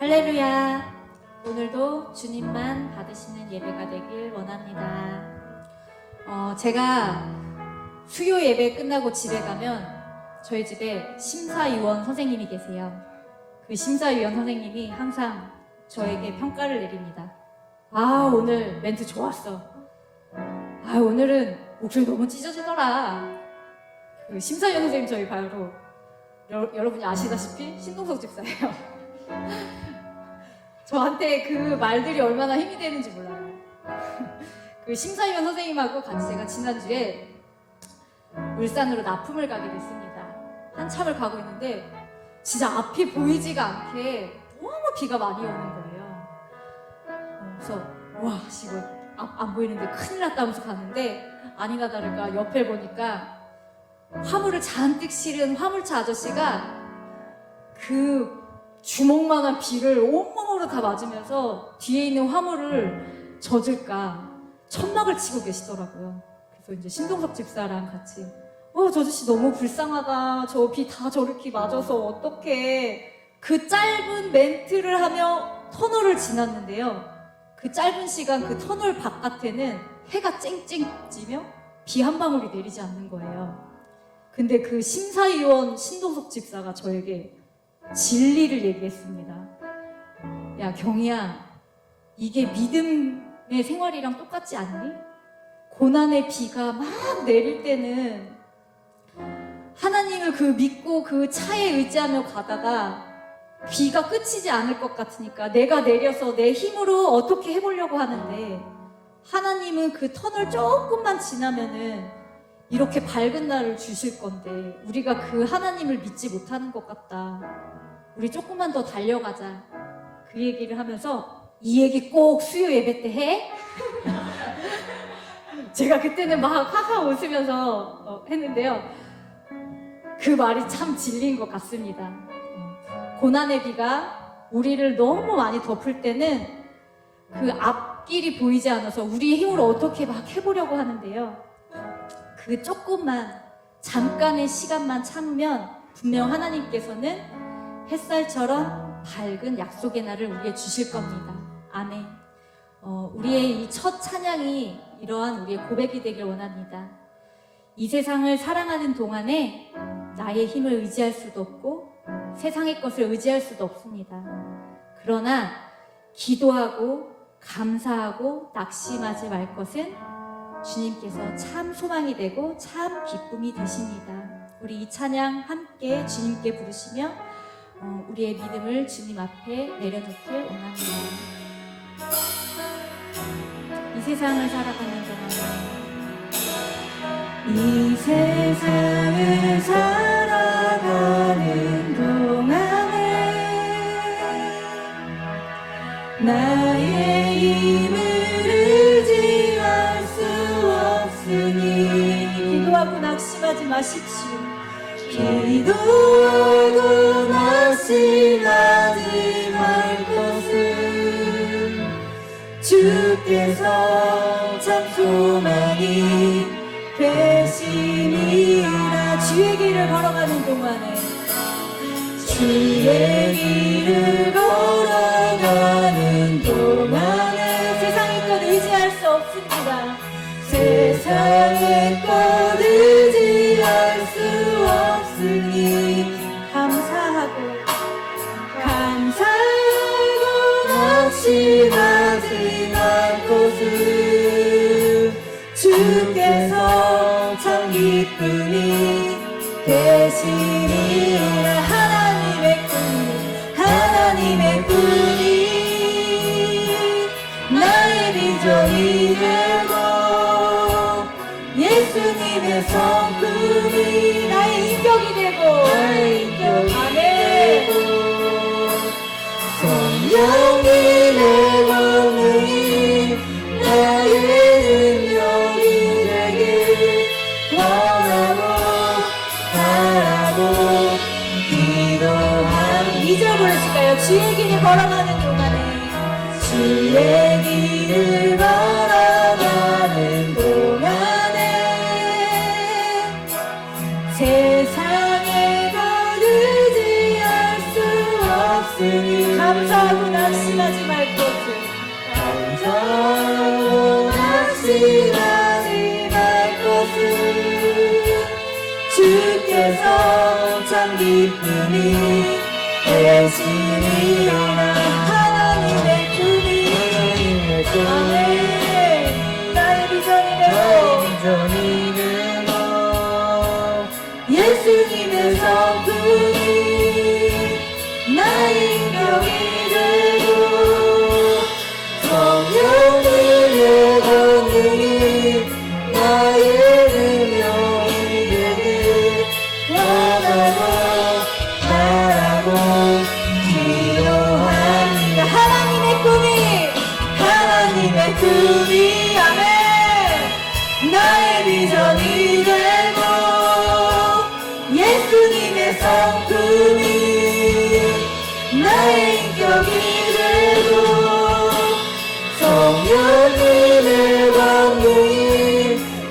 할렐루야. 오늘도 주님만 받으시는 예배가 되길 원합니다. 제가 수요 예배 끝나고 집에 가면 저희 집에 심사위원 선생님이 계세요. 그 심사위원 선생님이 항상 저에게 평가를 내립니다. 아, 오늘 멘트 좋았어. 아, 오늘은 목소리 너무 찢어지더라. 그 심사위원 선생님 저희 바로 여러분이 아시다시피 신동석 집사예요. 저한테 그 말들이 얼마나 힘이 되는지 몰라요. 그 심사위원 선생님하고 같이 제가 지난주에 울산으로 납품을 가게 됐습니다. 한참을 가고 있는데 진짜 앞이 보이지가 않게 너무 비가 많이 오는 거예요. 그래서 와, 지금 앞 안 보이는데 큰일 났다 하면서 갔는데 아니나 다를까 옆에 보니까 화물을 잔뜩 실은 화물차 아저씨가 그 주먹만한 비를 온몸으로 다 맞으면서 뒤에 있는 화물을 젖을까 천막을 치고 계시더라고요. 그래서 이제 신동석 집사랑 같이 저 아저씨 너무 불쌍하다. 저 비 다 저렇게 맞아서 어떡해. 그 짧은 멘트를 하며 터널을 지났는데요. 그 짧은 시간 그 터널 바깥에는 해가 쨍쨍 지며 비 한 방울이 내리지 않는 거예요. 근데 그 심사위원 신동석 집사가 저에게 진리를 얘기했습니다. 야, 경희야, 이게 믿음의 생활이랑 똑같지 않니? 고난의 비가 막 내릴 때는 하나님을 그 믿고 그 차에 의지하며 가다가 비가 그치지 않을 것 같으니까 내가 내려서 내 힘으로 어떻게 해보려고 하는데 하나님은 그 터널 조금만 지나면은 이렇게 밝은 날을 주실 건데 우리가 그 하나님을 믿지 못하는 것 같다. 우리 조금만 더 달려가자. 그 얘기를 하면서 이 얘기 꼭 수요 예배 때 해? 제가 그때는 막 하하 웃으면서 했는데요. 그 말이 참 진리인 것 같습니다. 고난의 비가 우리를 너무 많이 덮을 때는 그 앞길이 보이지 않아서 우리의 힘으로 어떻게 막 해보려고 하는데요. 그 조금만 잠깐의 시간만 참으면 분명 하나님께서는 햇살처럼 밝은 약속의 날을 우리에게 주실 겁니다. 아멘. 우리의 이 첫 찬양이 이러한 우리의 고백이 되길 원합니다. 이 세상을 사랑하는 동안에 나의 힘을 의지할 수도 없고 세상의 것을 의지할 수도 없습니다. 그러나 기도하고 감사하고 낙심하지 말 것은 주님께서 참 소망이 되고 참 기쁨이 되십니다. 우리 이 찬양 함께 주님께 부르시며 우리의 믿음을 주님 앞에 내려놓길 원합니다. 이 세상을 살아가는 동안에 이 세상을 살아가는 동안에 나의 힘을 의지할 수 없으니 기도하고 낙심하지 마십시오. 기도하고 낙심하지 말 것은 주께서 참 소망이 되심이라. 주의 길을 걸어가는 동안에 주의 길을 걸어가는 동안에 세상의 것 의지할 수 없습니다. 세상의 것 의지할 수 없으니 감사하고 낙심하지 말 것은 주께서 참 기쁨이 되시니라. 하나님의 꿈이 나의 비전이 되고 예수님의 성품이 나의 인격이 되고 아멘. 성령님의 권능이 나의 능력이 되길 원하고 바라고 기도합니다. 2절 부르실까요? 주의 길을 걸어가는 동안에 주의 길을 걸어가는 동안에 세상의 것 의지할 수 없으니 감사 감사하고 낙심하지 말 것을 감사하고 낙심하지 말 것을 주께서 참 기쁨이 되시리라. 하나님의 꿈이 아멘. 나의 비전이 되고 예수님의 성품이 나의 인격이 되고 성령님의 권능이 나의 능력이 되길 원하고 바라고 기도합니다. 하나님의 꿈이 아멘. 나의 비전이 되고 예수님의 성품이 나의 인격이 되고 성령님의 권능이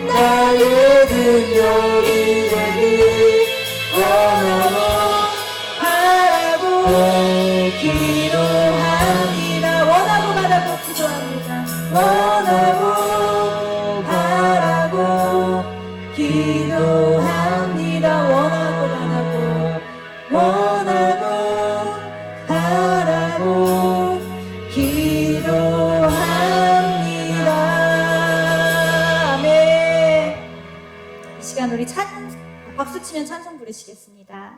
나의 능력이 되길 원하고 바라고 기도합니다. 원하고 바라고 기도합니다. 원하고 바라고 기도합니다. 원하고 바라고 기도합니다. 아멘. 이 시간 우리 박수 치면 찬송 부르시겠습니다.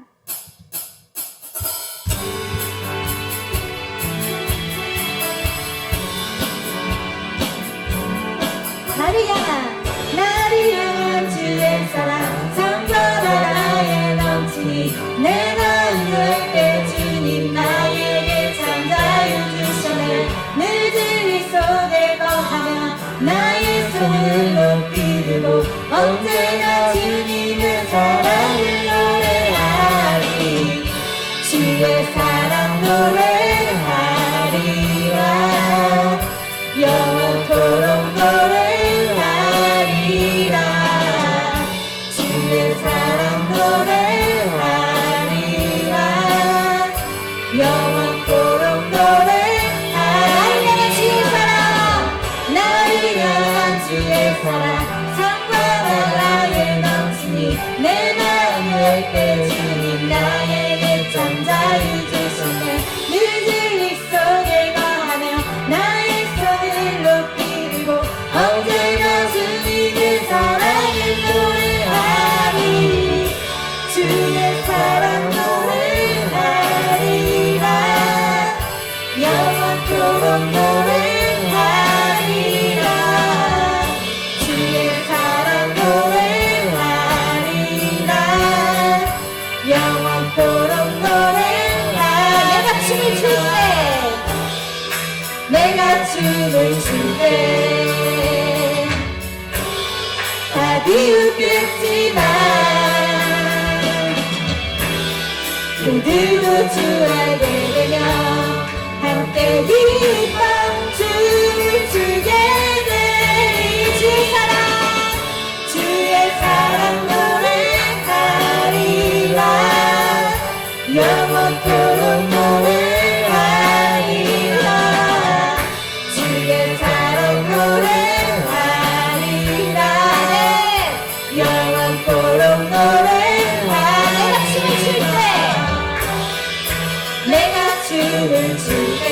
나를 향한 주의 사랑 상관하나에 넘치니 내 마음 열때 주님 나에게 참 자유 주셨네. 늘 진리 속에 거하며 나의 손을 높이 들고 언제나 주님의 사랑을 노래하리. 주의 사랑 노래하리라. 영원토록 노래하리라. 주의 사랑 노래하리라. 영원토록 노래하리라. 나를 향한 주의 사랑 상관한 나의 넘치니 내 마음 열때 주님 나에게 참 자유 주셨네. 늘 진리 속에 거하며 나의 손을 높이 들고 언제나 주님의 사랑을 노래하리. 주의 사랑 노래하리라. 영원토록 노래하리라. 주의 사랑 노래하리라. 영원토록 노래하리라. 내가 춤을 출 때 다 비웃겠지만 그들도 주 알게 되며 함께 기뻐 춤을 추게 되리. 주의 사랑 노래하리라. 영원토록 노래하리라. 주의 사랑 노래하리라. 영원토록 노래하리라. 내가 춤을 출 때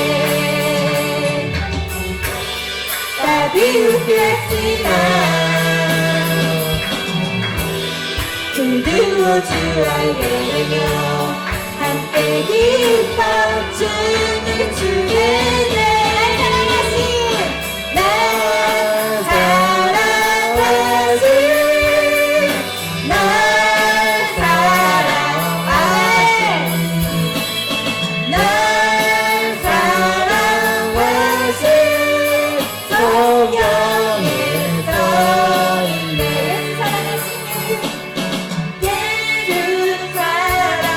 다 비웃겠지만 그들도 주 알게 되며 함께 기뻐 춤을 추게 돼. 날 사랑하신 날 사랑하신 성령의 서인네. 예수 사랑하시는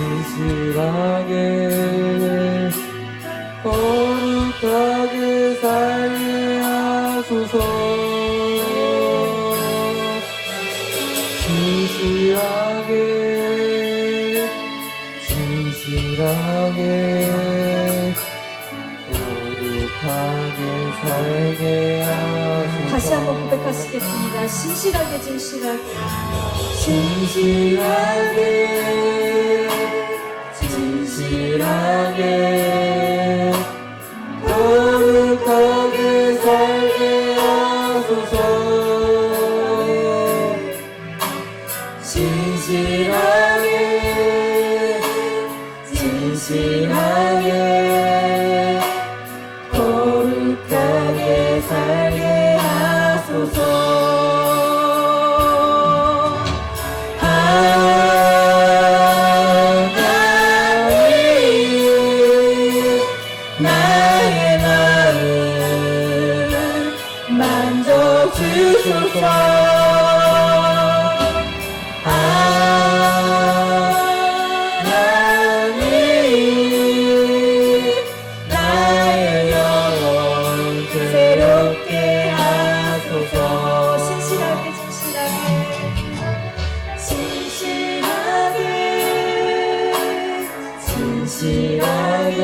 진실하게 거룩하게 살게 하소서. 진실하게 진실하게 거룩하게 살게 하소서. 다시 한번 고백하시겠습니다. 진실하게 진실하게 진실하게 진실하게 거룩하게 살게 하소서. 진실하게 진실하게 거룩하게 살게 하소서. 나의 마음 만져주소서. 하나님 나의 영혼 새롭게 하소서. 진실하게 진실하게 진실하게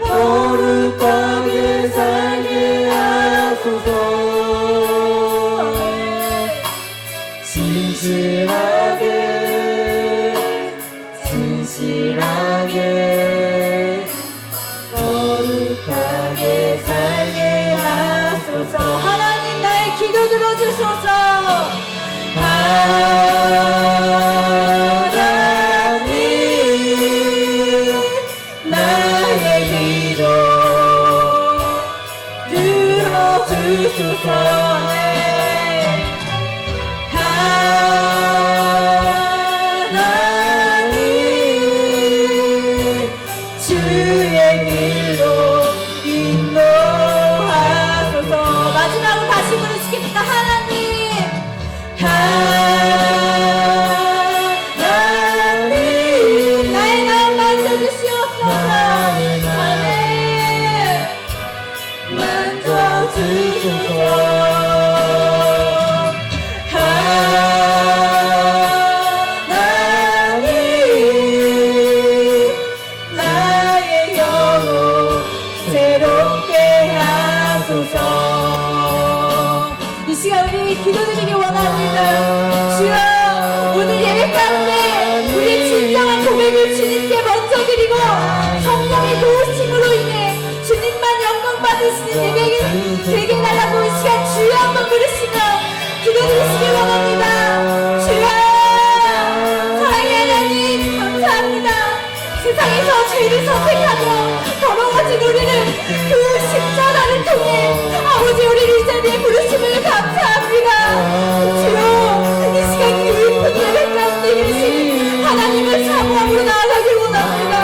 거룩하게 살게 하소서. 진실하게 진실하게 거룩하게 살게 하소서. 하나님 나의 기도 들어주소서. 하나님 나의 기도 들어주소서. 하나님 주의 길로 인도하소서. 마지막으로 다시 부르시겠습니다. 하나님 하나님 나의 마음 만져주시옵소서. 나의 마음 아멘. 만져주소서. 하나님 나의 영혼 새롭게 하소서. 이 시간 우리 기도드리기 원합니다. 주여 오늘 예배 가운데 우리의 진정한 고백을 주님께 먼저 드리고 성령의 도우심으로 인해 주님만 영광 받으시는 예배가 되게 달라고 이 시간 주여 한번 부르시며 기도드리시기 원합니다. 주여 사랑의 하나님 감사합니다. 세상에서 죄를 선택하며 더러워진 우리는 그 십자가를 통해 아버지 우리를 이 자리에 부르심을 감사합니다. 주여 이 시간 그 깊은 예배 가운데 계신 하나님을 사모함으로 나아가길 원합니다.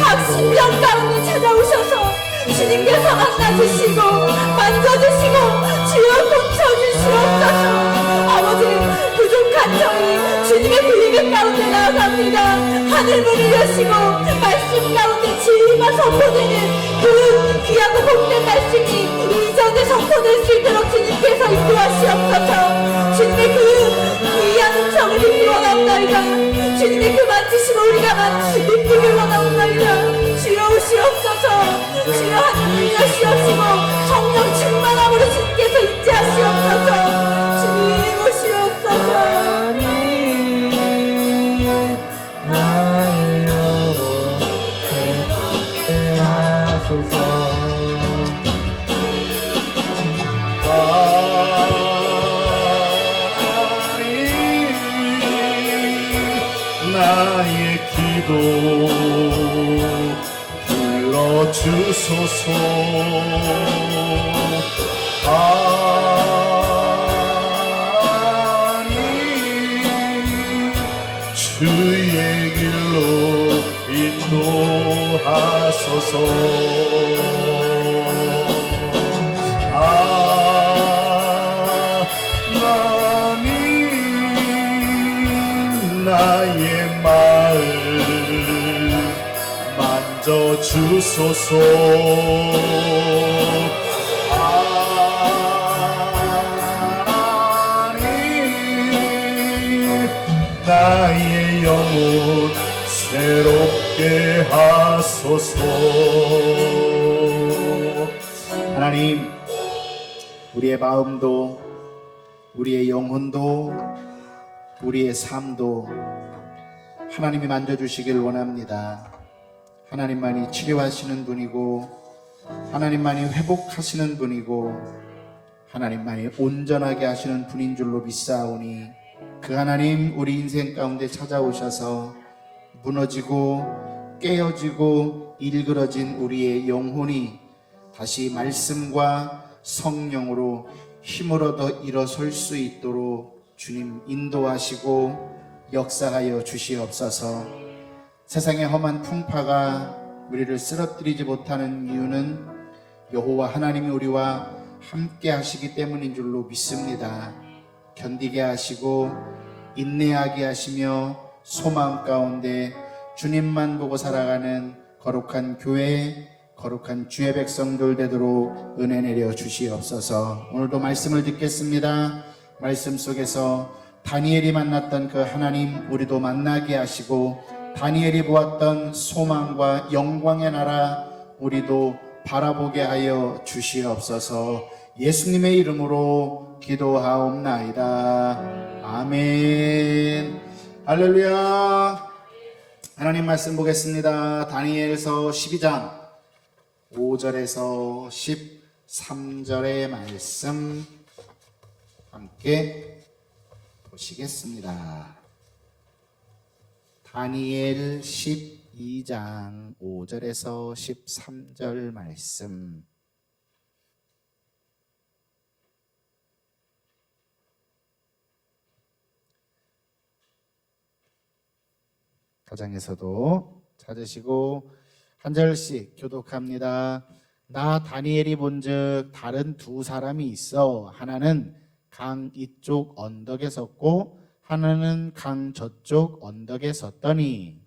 각 신령 가운데 찾아오셔서 주님께서 만나주시고 만져주시고 주여 고쳐주시옵소서. 아버지 부족한 저희 주님의 그 예배 가운데 나아갑니다. 하늘 문을 여시고 말씀 가운데 진리만 선포되는 그 귀하고 복된 말씀이 이전에 선포될 수 있도록 주님께서 인도하시옵소서. 주님의 그 귀한 음성을 듣기 원합니다. 주님의 그 만지심을 우리가 느끼길 원합니다. 주여 오시옵소서. 주여 하나님 여시옵시고 성령 충만함으로 주님께서 임재하시옵소서. 주님 오시옵소서. 나의 영혼 새롭게 하소서. 나의 기도 들어주소서. 하나님 주의 길로 인도하소서. 하나님 나의 마음 찾아 주소서. 하나님 나의 영혼 새롭게 하소서. 하나님, 우리의 마음도 우리의 영혼도 우리의 삶도 하나님이 만져주시길 원합니다. 하나님만이 치료하시는 분이고 하나님만이 회복하시는 분이고 하나님만이 온전하게 하시는 분인 줄로 믿사오니 그 하나님 우리 인생 가운데 찾아오셔서 무너지고 깨어지고 일그러진 우리의 영혼이 다시 말씀과 성령으로 힘을 얻어 일어설 수 있도록 주님 인도하시고 역사하여 주시옵소서. 세상의 험한 풍파가 우리를 쓰러뜨리지 못하는 이유는 여호와 하나님이 우리와 함께 하시기 때문인 줄로 믿습니다. 견디게 하시고 인내하게 하시며 소망 가운데 주님만 보고 살아가는 거룩한 교회, 거룩한 주의 백성들 되도록 은혜 내려 주시옵소서. 오늘도 말씀을 듣겠습니다. 말씀 속에서 다니엘이 만났던 그 하나님 우리도 만나게 하시고 다니엘이 보았던 소망과 영광의 나라 우리도 바라보게 하여 주시옵소서. 예수님의 이름으로 기도하옵나이다. 아멘. 할렐루야. 하나님 말씀 보겠습니다. 다니엘서 12장 5절에서 13절의 말씀 함께 보시겠습니다. 다니엘 12장 5절에서 13절 말씀. 가정에서도 찾으시고 한 절씩 교독합니다. 나 다니엘이 본즉 다른 두 사람이 있어 하나는 강 이쪽 언덕에 섰고 하나는 강 저쪽 언덕에 섰더니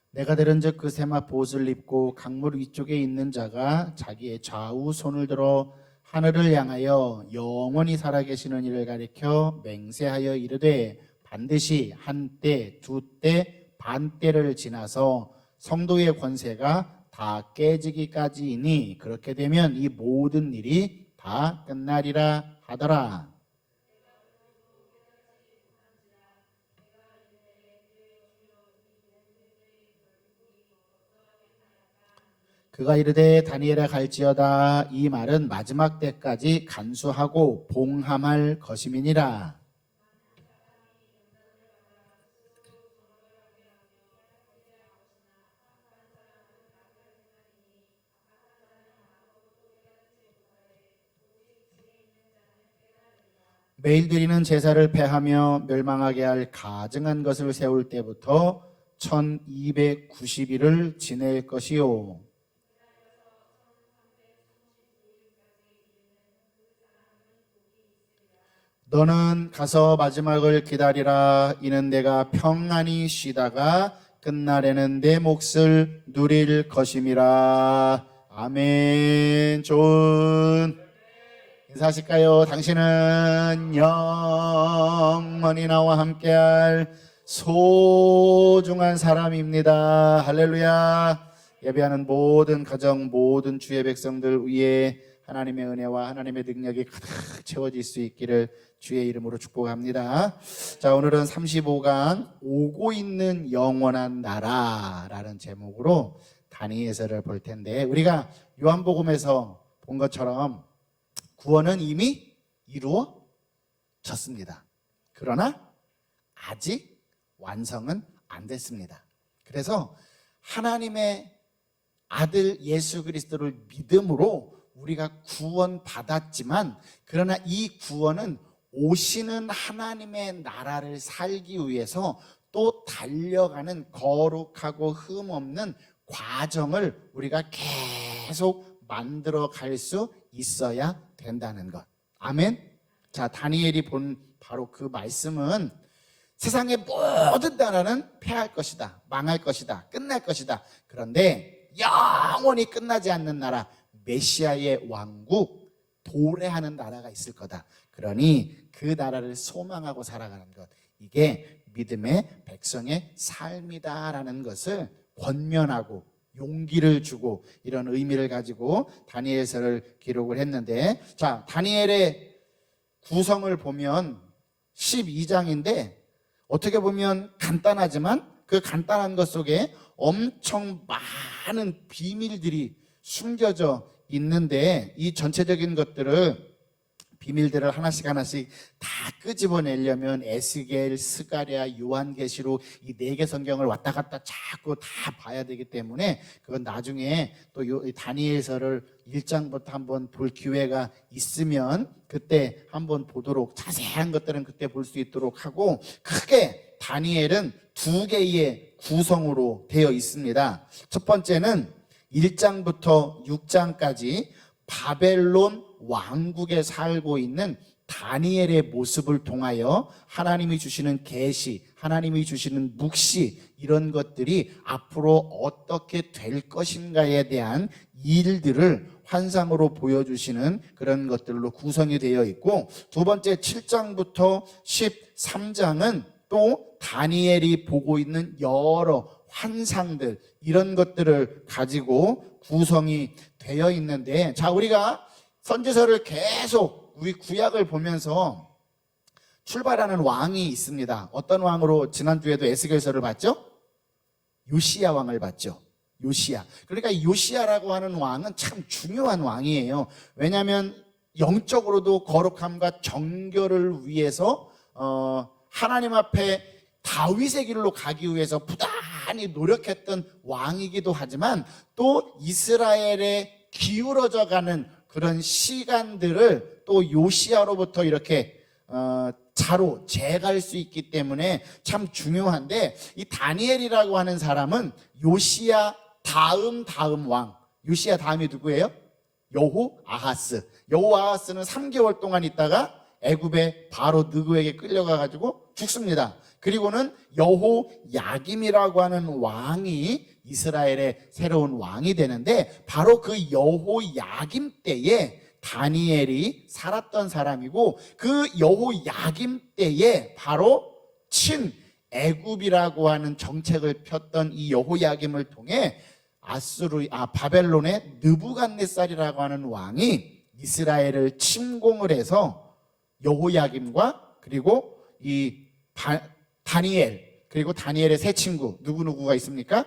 내가 들은즉 그 세마 보옷을 입고 강물 위쪽에 있는 자가 자기의 좌우 손을 들어 하늘을 향하여 영원히 살아계시는 이를 가리켜 맹세하여 이르되 반드시 한때 두때 반때를 지나서 성도의 권세가 다 깨지기까지이니 그렇게 되면 이 모든 일이 다 끝나리라 하더라. 그가 이르되 다니엘아 갈지어다. 이 말은 마지막 때까지 간수하고 봉함할 것임이니라. 매일 드리는 제사를 폐하며 멸망하게 할 가증한 것을 세울 때부터 1290일을 지낼 것이요. 너는 가서 마지막을 기다리라. 이는 내가 평안히 쉬다가 끝날에는 내 몫을 누릴 것임이라. 아멘. 좋은 인사하실까요? 당신은 영원히 나와 함께할 소중한 사람입니다. 할렐루야. 예배하는 모든 가정, 모든 주의 백성들 위에 하나님의 은혜와 하나님의 능력이 가득 채워질 수 있기를 주의 이름으로 축복합니다. 자, 오늘은 35강 오고 있는 영원한 나라라는 제목으로 다니엘서를 볼 텐데, 우리가 요한복음에서 본 것처럼 구원은 이미 이루어졌습니다. 그러나 아직 완성은 안 됐습니다. 그래서 하나님의 아들 예수 그리스도를 믿음으로 우리가 구원받았지만, 그러나 이 구원은 오시는 하나님의 나라를 살기 위해서 또 달려가는 거룩하고 흠없는 과정을 우리가 계속 만들어 갈 수 있어야 된다는 것. 아멘. 자, 다니엘이 본 바로 그 말씀은 세상의 모든 나라는 패할 것이다, 망할 것이다, 끝날 것이다. 그런데 영원히 끝나지 않는 나라, 메시아의 왕국, 도래하는 나라가 있을 거다. 그러니 그 나라를 소망하고 살아가는 것, 이게 믿음의 백성의 삶이다라는 것을 권면하고 용기를 주고 이런 의미를 가지고 다니엘서를 기록을 했는데, 자, 다니엘의 구성을 보면 12장인데 어떻게 보면 간단하지만 그 간단한 것 속에 엄청 많은 비밀들이 숨겨져 있는데, 이 전체적인 비밀들을 하나씩 다 끄집어내려면 에스겔, 스가랴, 요한계시록 이 4개 성경을 왔다 갔다 자꾸 다 봐야 되기 때문에 그건 나중에 또 다니엘서를 1장부터 한번 볼 기회가 있으면 그때 한번 보도록, 자세한 것들은 그때 볼 수 있도록 하고, 크게 다니엘은 2개의 구성으로 되어 있습니다. 첫 번째는 1장부터 6장까지 바벨론 왕국에 살고 있는 다니엘의 모습을 통하여 하나님이 주시는 계시, 하나님이 주시는 묵시, 이런 것들이 앞으로 어떻게 될 것인가에 대한 일들을 환상으로 보여주시는 그런 것들로 구성이 되어 있고, 두 번째 7장부터 13장은 또 다니엘이 보고 있는 여러 환상들, 이런 것들을 가지고 구성이 되어 있는데, 자, 우리가 선지서를 계속 우리 구약을 보면서 출발하는 왕이 있습니다. 어떤 왕으로 지난주에도 에스겔서를 봤죠? 요시야 왕을 봤죠. 요시야. 그러니까 요시야라고 하는 왕은 참 중요한 왕이에요. 왜냐하면 영적으로도 거룩함과 정결을 위해서 하나님 앞에 다윗의 길로 가기 위해서 부단히 노력했던 왕이기도 하지만, 또 이스라엘에 기울어져 가는 그런 시간들을 또 요시야로부터 이렇게 자로 재갈 수 있기 때문에 참 중요한데, 이 다니엘이라고 하는 사람은 요시야 다음 왕, 요시야 다음이 누구예요? 여호아하스. 여호아하스는 3개월 동안 있다가 애굽의 바로 느고에게 끌려가 가지고 죽습니다. 그리고는 여호야김이라고 하는 왕이 이스라엘의 새로운 왕이 되는데, 바로 그 여호야김 때에 다니엘이 살았던 사람이고, 그 여호야김 때에 바로 친애굽이라고 하는 정책을 폈던 이 여호야김을 통해 바벨론의 느부갓네살이라고 하는 왕이 이스라엘을 침공을 해서 여호야김과 그리고 이 다니엘, 그리고 다니엘의 세 친구 누구누구가 있습니까?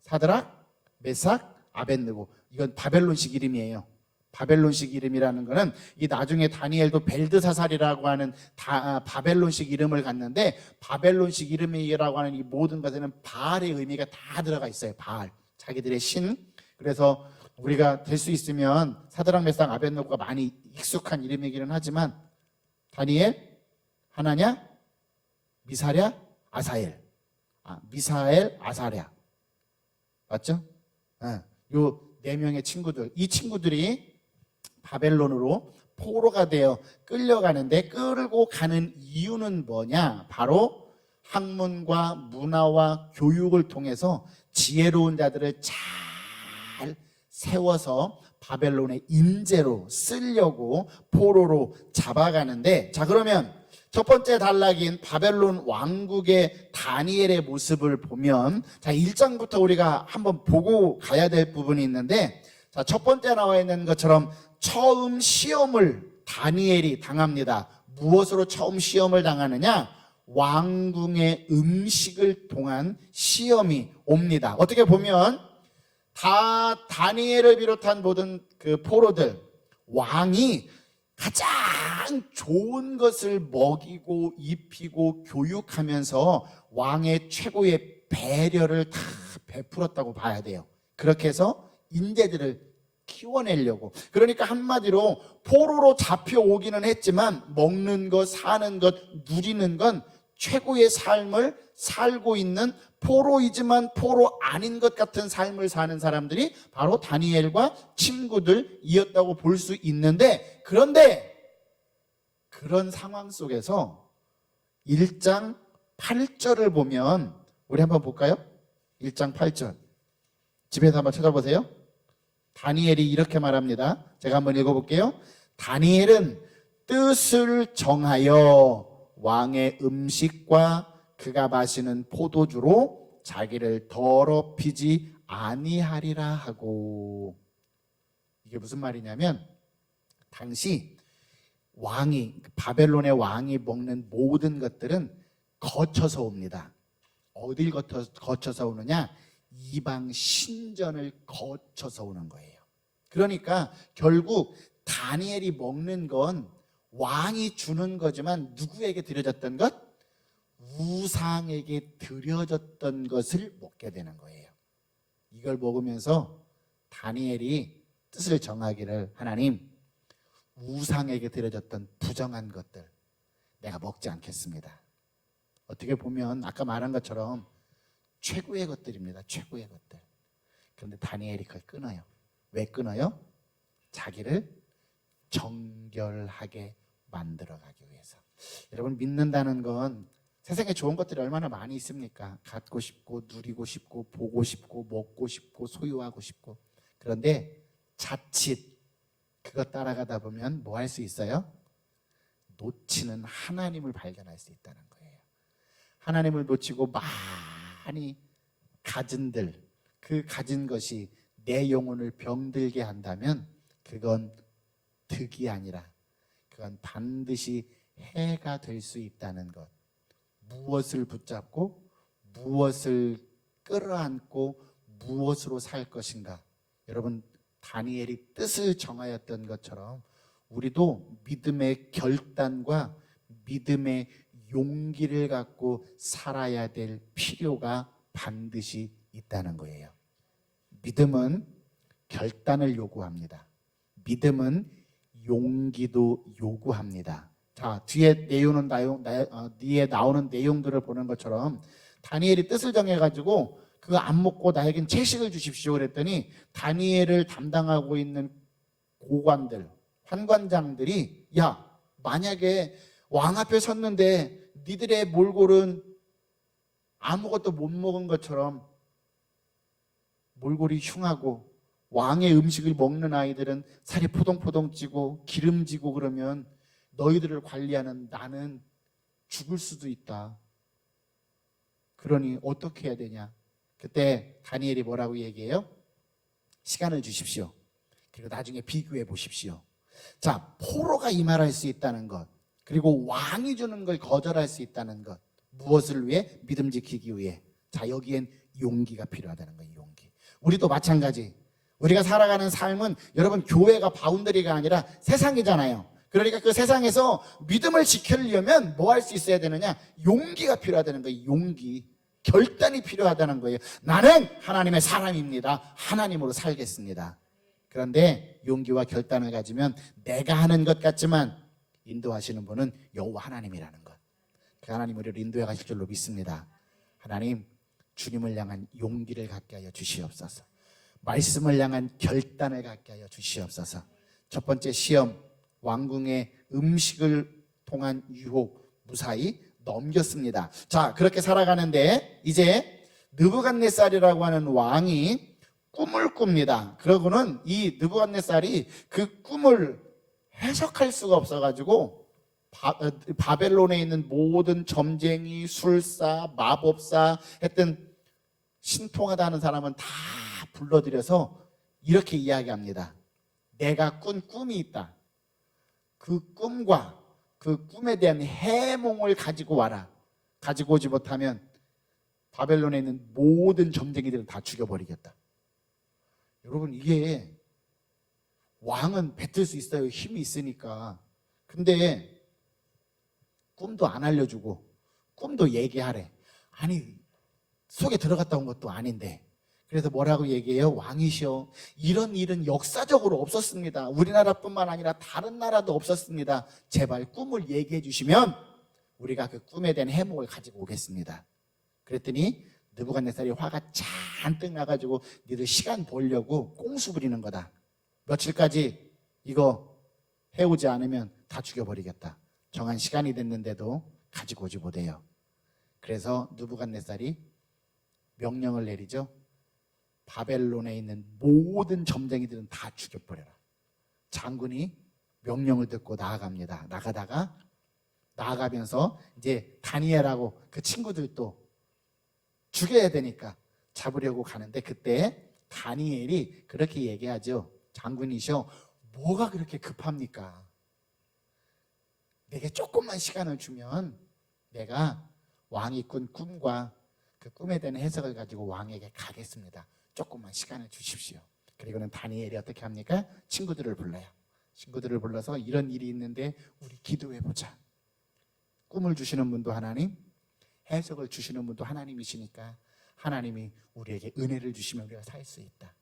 사드락, 메삭, 아벳느고. 이건 바벨론식 이름이에요. 바벨론식 이름이라는 거는 이 나중에 다니엘도 벨드사살이라고 하는 바벨론식 이름을 갖는데, 바벨론식 이름이라고 하는 이 모든 것에는 바알의 의미가 다 들어가 있어요. 바알, 자기들의 신. 그래서 우리가 될 수 있으면 사드락, 메삭, 아벳느고가 많이 익숙한 이름이기는 하지만, 다니엘, 하나냐, 미사랴, 아사엘. 미사엘, 아사랴. 맞죠? 요 4명의 친구들, 이 친구들이 바벨론으로 포로가 되어 끌려가는데, 끌고 가는 이유는 뭐냐? 바로 학문과 문화와 교육을 통해서 지혜로운 자들을 잘 세워서 바벨론의 인재로 쓰려고 포로로 잡아가는데, 자, 그러면 첫 번째 단락인 바벨론 왕국의 다니엘의 모습을 보면, 자, 1장부터 우리가 한번 보고 가야 될 부분이 있는데, 자, 첫 번째 나와 있는 것처럼 처음 시험을 다니엘이 당합니다. 무엇으로 처음 시험을 당하느냐? 왕궁의 음식을 통한 시험이 옵니다. 어떻게 보면 다 다니엘을 비롯한 모든 그 포로들, 왕이 가장 좋은 것을 먹이고 입히고 교육하면서 왕의 최고의 배려를 다 베풀었다고 봐야 돼요. 그렇게 해서 인재들을 키워내려고. 그러니까 한마디로 포로로 잡혀오기는 했지만 먹는 것, 사는 것, 누리는 건 최고의 삶을 살고 있는, 포로이지만 포로 아닌 것 같은 삶을 사는 사람들이 바로 다니엘과 친구들이었다고 볼 수 있는데, 그런데 그런 상황 속에서 1장 8절을 보면 우리 한번 볼까요? 1장 8절 집에서 한번 찾아보세요. 다니엘이 이렇게 말합니다. 제가 한번 읽어볼게요. 다니엘은 뜻을 정하여 왕의 음식과 그가 마시는 포도주로 자기를 더럽히지 아니하리라 하고. 이게 무슨 말이냐면 당시 왕이, 바벨론의 왕이 먹는 모든 것들은 거쳐서 옵니다. 어딜 거쳐서 오느냐? 이방 신전을 거쳐서 오는 거예요. 그러니까 결국 다니엘이 먹는 건 왕이 주는 거지만 누구에게 드려졌던 것? 우상에게 드려졌던 것을 먹게 되는 거예요. 이걸 먹으면서 다니엘이 뜻을 정하기를, 하나님, 우상에게 드려졌던 부정한 것들 내가 먹지 않겠습니다. 어떻게 보면 아까 말한 것처럼 최고의 것들입니다. 최고의 것들. 그런데 다니엘이 그걸 끊어요. 왜 끊어요? 자기를 정결하게 만들어가기 위해서. 여러분, 믿는다는 건 세상에 좋은 것들이 얼마나 많이 있습니까? 갖고 싶고 누리고 싶고 보고 싶고 먹고 싶고 소유하고 싶고. 그런데 자칫 그거 따라가다 보면 뭐 할 수 있어요? 놓치는 하나님을 발견할 수 있다는 거예요. 하나님을 놓치고 많이 가진들, 그 가진 것이 내 영혼을 병들게 한다면 그건 득이 아니라 그건 반드시 해가 될 수 있다는 것. 무엇을 붙잡고 무엇을 끌어안고 무엇으로 살 것인가. 여러분, 다니엘이 뜻을 정하였던 것처럼 우리도 믿음의 결단과 믿음의 용기를 갖고 살아야 될 필요가 반드시 있다는 거예요. 믿음은 결단을 요구합니다. 믿음은 용기도 요구합니다. 자, 뒤에 나오는 내용들을 보는 것처럼 다니엘이 뜻을 정해가지고 그거 안 먹고 나에겐 채식을 주십시오 그랬더니 다니엘을 담당하고 있는 고관들, 환관장들이, 야, 만약에 왕 앞에 섰는데 니들의 몰골은 아무것도 못 먹은 것처럼 몰골이 흉하고 왕의 음식을 먹는 아이들은 살이 포동포동 찌고 기름지고 그러면 너희들을 관리하는 나는 죽을 수도 있다. 그러니 어떻게 해야 되냐? 그때 다니엘이 뭐라고 얘기해요? 시간을 주십시오. 그리고 나중에 비교해 보십시오. 자, 포로가 임할할 수 있다는 것, 그리고 왕이 주는 걸 거절할 수 있다는 것. 무엇을 위해? 믿음 지키기 위해. 자, 여기엔 용기가 필요하다는 거예요. 용기. 우리도 마찬가지. 우리가 살아가는 삶은 여러분 교회가 바운더리가 아니라 세상이잖아요. 그러니까 그 세상에서 믿음을 지키려면 뭐 할 수 있어야 되느냐? 용기가 필요하다는 거예요. 용기. 결단이 필요하다는 거예요. 나는 하나님의 사람입니다. 하나님으로 살겠습니다. 그런데 용기와 결단을 가지면 내가 하는 것 같지만 인도하시는 분은 여호와 하나님이라는 것. 그 하나님 우리를 인도해 가실 줄로 믿습니다. 하나님, 주님을 향한 용기를 갖게 하여 주시옵소서. 말씀을 향한 결단을 갖게 하여 주시옵소서. 첫 번째 시험, 왕궁의 음식을 통한 유혹 무사히 넘겼습니다. 자, 그렇게 살아가는데 이제 느부갓네살이라고 하는 왕이 꿈을 꿉니다. 그러고는 이 느부갓네살이 그 꿈을 해석할 수가 없어가지고 바벨론에 있는 모든 점쟁이, 술사, 마법사 했던 신통하다 하는 사람은 다 불러들여서 이렇게 이야기합니다. 내가 꾼 꿈이 있다. 그 꿈과 그 꿈에 대한 해몽을 가지고 와라. 가지고 오지 못하면 바벨론에 있는 모든 점쟁이들은 다 죽여버리겠다. 여러분, 이게 왕은 뱉을 수 있어요. 힘이 있으니까. 근데 꿈도 안 알려주고 꿈도 얘기하래. 아니, 속에 들어갔다 온 것도 아닌데. 그래서 뭐라고 얘기해요? 왕이시여, 이런 일은 역사적으로 없었습니다. 우리나라뿐만 아니라 다른 나라도 없었습니다. 제발 꿈을 얘기해 주시면 우리가 그 꿈에 대한 해몽을 가지고 오겠습니다. 그랬더니 느부갓네살이 화가 잔뜩 나가지고 니들 시간 벌려고 꽁수 부리는 거다. 며칠까지 이거 해오지 않으면 다 죽여버리겠다. 정한 시간이 됐는데도 가지고 오지 못해요. 그래서 느부갓네살이 명령을 내리죠. 바벨론에 있는 모든 점쟁이들은 다 죽여버려라. 장군이 명령을 듣고 나아갑니다. 나아가면서 이제 다니엘하고 그 친구들도 죽여야 되니까 잡으려고 가는데, 그때 다니엘이 그렇게 얘기하죠. 장군이셔, 뭐가 그렇게 급합니까? 내게 조금만 시간을 주면 내가 왕이 꾼 꿈과 그 꿈에 대한 해석을 가지고 왕에게 가겠습니다. 조금만 시간을 주십시오. 그리고는 다니엘이 어떻게 합니까? 친구들을 불러요. 친구들을 불러서 이런 일이 있는데 우리 기도해보자. 꿈을 주시는 분도 하나님, 해석을 주시는 분도 하나님이시니까 하나님이 우리에게 은혜를 주시면 우리가 살 수 있다.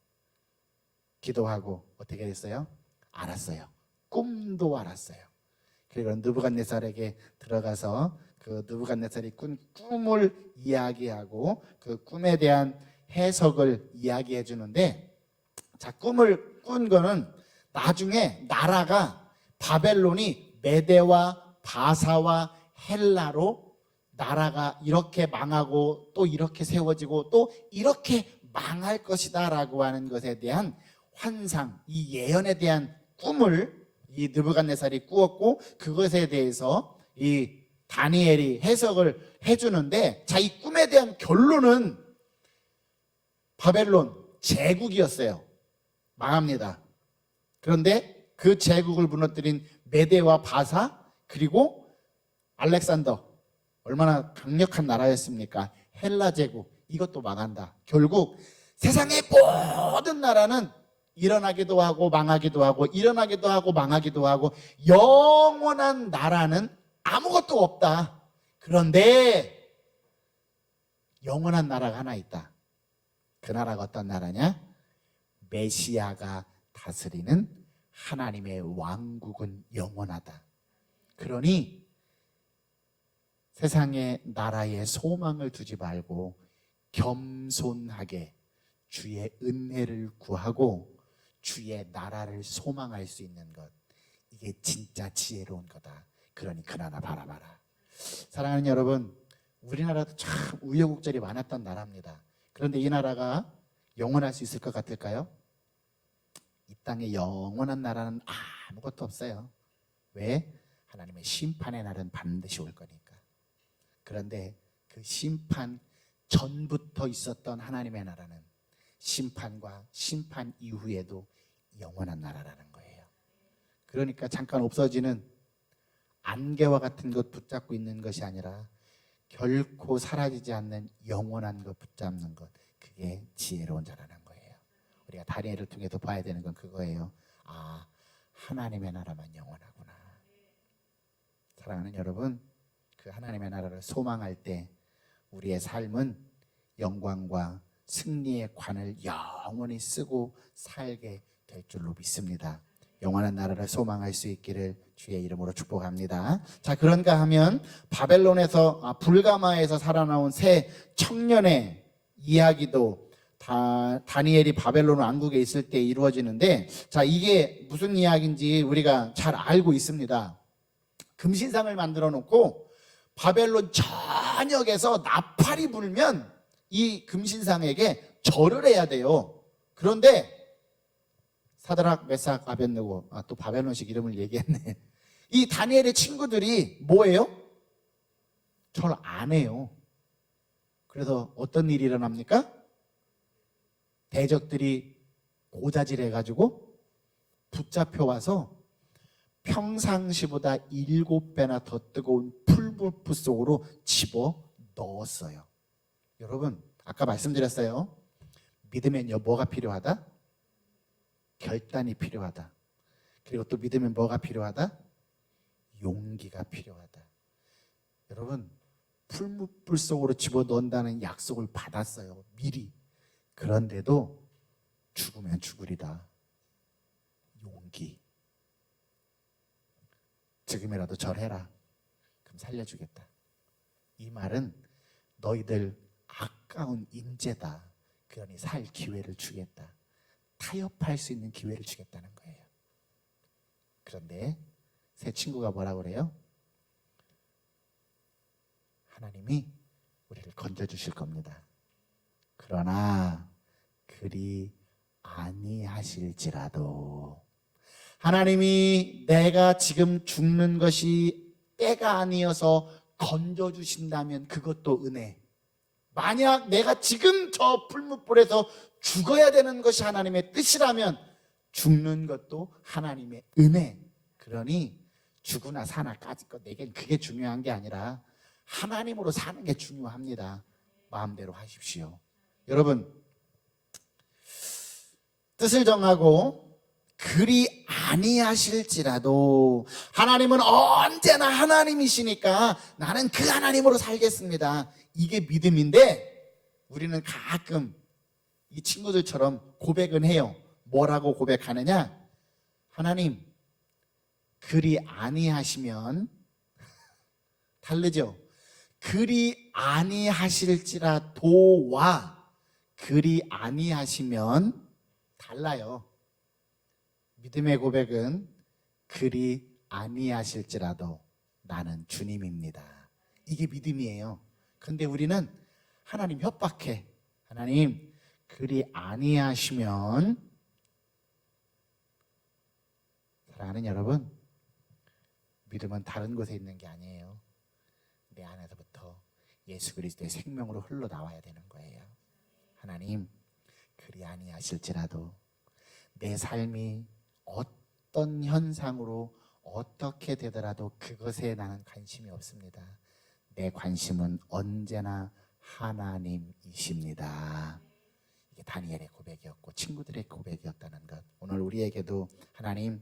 기도하고 어떻게 됐어요? 알았어요. 꿈도 알았어요. 그리고 느부갓네살에게 들어가서 그 느부갓네살이 꾼 꿈을 이야기하고 그 꿈에 대한 해석을 이야기해 주는데, 자, 꿈을 꾼 거는 나중에 나라가 바벨론이 메대와 바사와 헬라로 나라가 이렇게 망하고 또 이렇게 세워지고 또 이렇게 망할 것이다 라고 하는 것에 대한 환상, 이 예언에 대한 꿈을 이 느부갓네살이 꾸었고, 그것에 대해서 이 다니엘이 해석을 해주는데, 자, 이 꿈에 대한 결론은 바벨론 제국이었어요. 망합니다. 그런데 그 제국을 무너뜨린 메대와 바사, 그리고 알렉산더, 얼마나 강력한 나라였습니까? 헬라 제국, 이것도 망한다. 결국 세상의 모든 나라는 일어나기도 하고 망하기도 하고 일어나기도 하고 망하기도 하고, 영원한 나라는 아무것도 없다. 그런데 영원한 나라가 하나 있다. 그 나라가 어떤 나라냐? 메시아가 다스리는 하나님의 왕국은 영원하다. 그러니 세상의 나라에 소망을 두지 말고 겸손하게 주의 은혜를 구하고 주의 나라를 소망할 수 있는 것, 이게 진짜 지혜로운 거다. 그러니 그 나라 바라봐라. 사랑하는 여러분, 우리나라도 참 우여곡절이 많았던 나라입니다. 그런데 이 나라가 영원할 수 있을 것 같을까요? 이 땅에 영원한 나라는 아무것도 없어요. 왜? 하나님의 심판의 날은 반드시 올 거니까. 그런데 그 심판 전부터 있었던 하나님의 나라는 심판과 심판 이후에도 영원한 나라라는 거예요. 그러니까 잠깐 없어지는 안개와 같은 것 붙잡고 있는 것이 아니라 결코 사라지지 않는 영원한 것 붙잡는 것, 그게 지혜로운 자라는 거예요. 우리가 다니엘을 통해서 봐야 되는 건 그거예요. 아, 하나님의 나라만 영원하구나. 사랑하는 여러분, 그 하나님의 나라를 소망할 때 우리의 삶은 영광과 승리의 관을 영원히 쓰고 살게 될 줄로 믿습니다. 영원한 나라를 소망할 수 있기를 주의 이름으로 축복합니다. 자, 그런가 하면 바벨론에서 불가마에서 살아나온 새 청년의 이야기도 다니엘이 바벨론 왕국에 있을 때 이루어지는데, 자, 이게 무슨 이야기인지 우리가 잘 알고 있습니다. 금신상을 만들어 놓고 바벨론 전역에서 나팔이 불면 이 금신상에게 절을 해야 돼요. 그런데 사드락, 메삭, 아벳느고, 또 바벨론식 이름을 얘기했네. 이 다니엘의 친구들이 뭐예요? 절 안 해요. 그래서 어떤 일이 일어납니까? 대적들이 고자질 해가지고 붙잡혀 와서 평상시보다 7배나 더 뜨거운 풀무불 속으로 집어 넣었어요. 여러분, 아까 말씀드렸어요. 믿으면요, 뭐가 필요하다? 결단이 필요하다. 그리고 또 믿으면 뭐가 필요하다? 용기가 필요하다. 여러분, 풀무불 속으로 집어넣는다는 약속을 받았어요, 미리. 그런데도 죽으면 죽으리다. 용기. 지금이라도 절해라. 그럼 살려주겠다. 이 말은 너희들 아까운 인재다. 그러니 살 기회를 주겠다. 타협할 수 있는 기회를 주겠다는 거예요. 그런데 새 친구가 뭐라고 그래요? 하나님이 우리를 건져주실 겁니다. 그러나 그리 아니하실지라도 하나님이 내가 지금 죽는 것이 때가 아니어서 건져주신다면 그것도 은혜. 만약 내가 지금 저 풀무불에서 죽어야 되는 것이 하나님의 뜻이라면 죽는 것도 하나님의 은혜. 그러니 죽으나 사나까지 것 내겐 그게 중요한 게 아니라 하나님으로 사는 게 중요합니다. 마음대로 하십시오. 여러분, 뜻을 정하고 그리 아니하실지라도 하나님은 언제나 하나님이시니까 나는 그 하나님으로 살겠습니다. 이게 믿음인데 우리는 가끔 이 친구들처럼 고백은 해요. 뭐라고 고백하느냐? 하나님, 그리 아니하시면 다르죠? 그리 아니하실지라도와 그리 아니하시면 달라요. 믿음의 고백은 그리 아니하실지라도 나는 주님입니다. 이게 믿음이에요. 근데 우리는 하나님 협박해. 하나님, 그리 아니하시면, 사랑하는 여러분, 믿음은 다른 곳에 있는 게 아니에요. 내 안에서부터 예수 그리스도의 생명으로 흘러나와야 되는 거예요. 하나님, 그리 아니하실지라도 내 삶이 어떤 현상으로 어떻게 되더라도 그것에 나는 관심이 없습니다. 내 관심은 언제나 하나님이십니다. 이게 다니엘의 고백이었고 친구들의 고백이었다는 것. 오늘 우리에게도 하나님,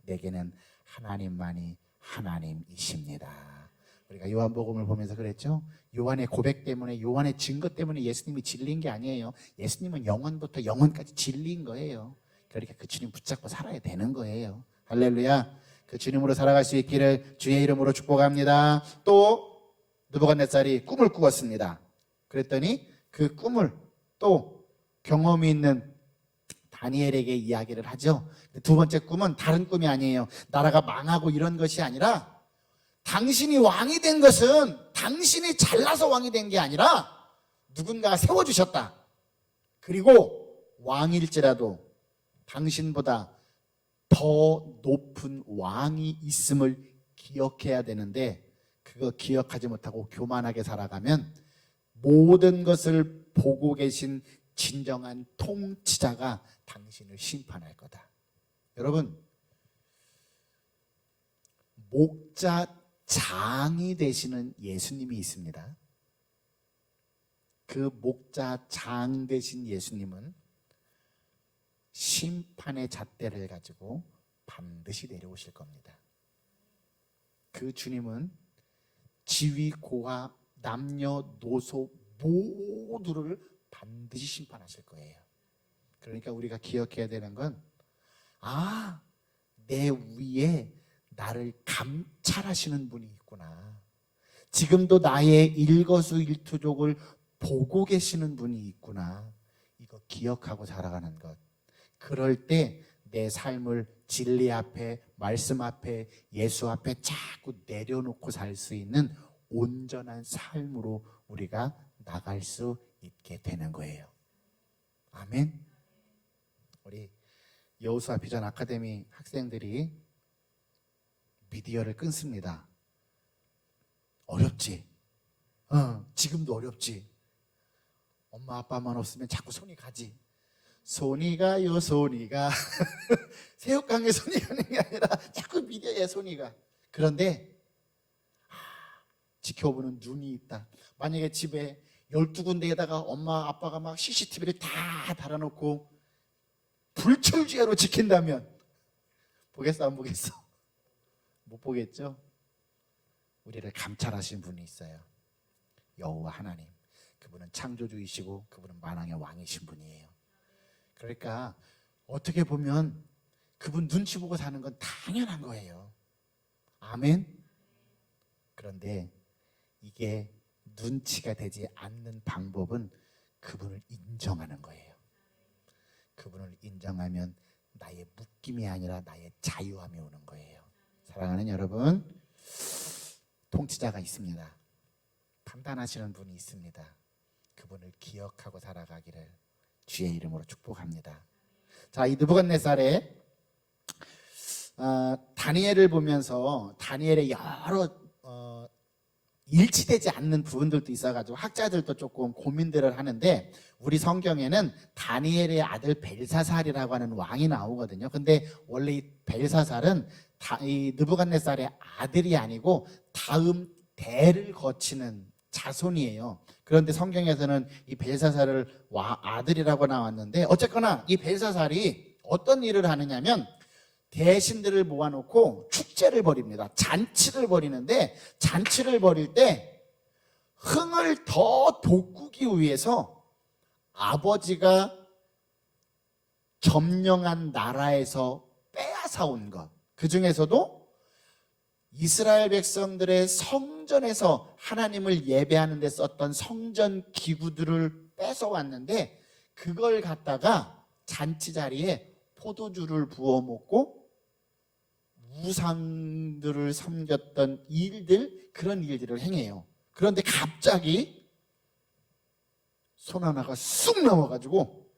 내게는 하나님만이 하나님이십니다. 우리가 요한복음을 보면서 그랬죠. 요한의 고백 때문에, 요한의 증거 때문에 예수님이 진리인 게 아니에요. 예수님은 영원부터 영원까지 진리인 거예요. 그러니까 그 주님 붙잡고 살아야 되는 거예요. 할렐루야. 그 주님으로 살아갈 수 있기를 주의 이름으로 축복합니다. 또 느부갓네살이 꿈을 꾸었습니다. 그랬더니 그 꿈을 또 경험이 있는 다니엘에게 이야기를 하죠. 두 번째 꿈은 다른 꿈이 아니에요. 나라가 망하고 이런 것이 아니라 당신이 왕이 된 것은 당신이 잘나서 왕이 된 게 아니라 누군가가 세워주셨다. 그리고 왕일지라도 당신보다 더 높은 왕이 있음을 기억해야 되는데 그거 기억하지 못하고 교만하게 살아가면 모든 것을 보고 계신 진정한 통치자가 당신을 심판할 거다. 여러분, 목자장이 되시는 예수님이 있습니다. 그 목자장 되신 예수님은 심판의 잣대를 가지고 반드시 내려오실 겁니다. 그 주님은 지위, 고하, 남녀노소 모두를 반드시 심판하실 거예요. 그러니까 우리가 기억해야 되는 건 내 위에 나를 감찰하시는 분이 있구나. 지금도 나의 일거수일투족을 보고 계시는 분이 있구나. 이거 기억하고 살아가는 것. 그럴 때 내 삶을 진리 앞에, 말씀 앞에, 예수 앞에 자꾸 내려놓고 살 수 있는 온전한 삶으로 우리가 나갈 수 있게 되는 거예요. 아멘. 우리 여호수아 비전 아카데미 학생들이 미디어를 끊습니다. 어렵지? 지금도 어렵지? 엄마 아빠만 없으면 자꾸 손이 가지. 손이 가요, 손이 가. 새우깡에 손이 가는 게 아니라 자꾸 미디어에 손이 가. 그런데 지켜보는 눈이 있다. 만약에 집에 12군데에다가 엄마 아빠가 막 CCTV를 다 달아놓고 불철주야로 지킨다면 보겠어, 안 보겠어? 못 보겠죠? 우리를 감찰하신 분이 있어요. 여호와 하나님. 그분은 창조주이시고 그분은 만왕의 왕이신 분이에요. 그러니까 어떻게 보면 그분 눈치 보고 사는 건 당연한 거예요. 아멘. 그런데 이게 눈치가 되지 않는 방법은 그분을 인정하는 거예요. 그분을 인정하면 나의 묶임이 아니라 나의 자유함이 오는 거예요. 사랑하는 여러분, 통치자가 있습니다. 판단하시는 분이 있습니다. 그분을 기억하고 살아가기를 주의 이름으로 축복합니다. 자, 이 느부갓네살의 다니엘을 보면서 다니엘의 여러 일치되지 않는 부분들도 있어가지고 학자들도 조금 고민들을 하는데, 우리 성경에는 다니엘의 아들 벨사살이라고 하는 왕이 나오거든요. 근데 원래 이 벨사살은 이 느부갓네살의 아들이 아니고 다음 대를 거치는 자손이에요. 그런데 성경에서는 이 벨사살을 아들이라고 나왔는데, 어쨌거나 이 벨사살이 어떤 일을 하느냐면 대신들을 모아놓고 축제를 벌입니다. 잔치를 벌이는데, 잔치를 벌일 때 흥을 더 돋구기 위해서 아버지가 점령한 나라에서 빼앗아 온 것, 그 중에서도 이스라엘 백성들의 성전에서 하나님을 예배하는 데 썼던 성전 기구들을 뺏어왔는데, 그걸 갖다가 잔치 자리에 포도주를 부어 먹고 우상들을 섬겼던 일들, 그런 일들을 행해요. 그런데 갑자기 손 하나가 쑥 넘어가지고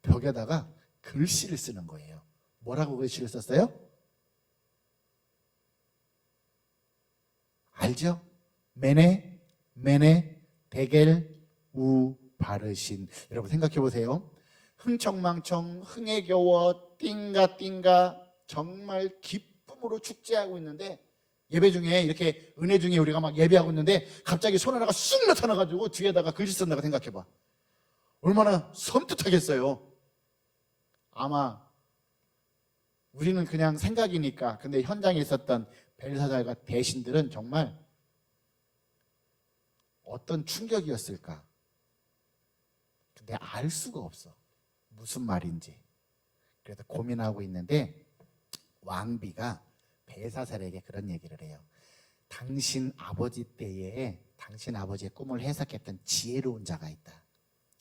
벽에다가 글씨를 쓰는 거예요. 뭐라고 글씨를 썼어요? 알죠? 메네 메네 데겔 우 바르신. 여러분 생각해 보세요. 흥청망청 흥에 겨워 띵가띵가 정말 기쁨으로 축제하고 있는데, 예배 중에 이렇게 은혜 중에 우리가 막 예배하고 있는데 갑자기 손 하나가 쑥 나타나가지고 뒤에다가 글씨 쓴다고 생각해봐. 얼마나 섬뜩하겠어요. 아마 우리는 그냥 생각이니까, 근데 현장에 있었던 벨사살과 대신들은 정말 어떤 충격이었을까. 근데 알 수가 없어, 무슨 말인지. 그래서 고민하고 있는데 왕비가 벨사살에게 그런 얘기를 해요. 당신 아버지 때에 당신 아버지의 꿈을 해석했던 지혜로운 자가 있다.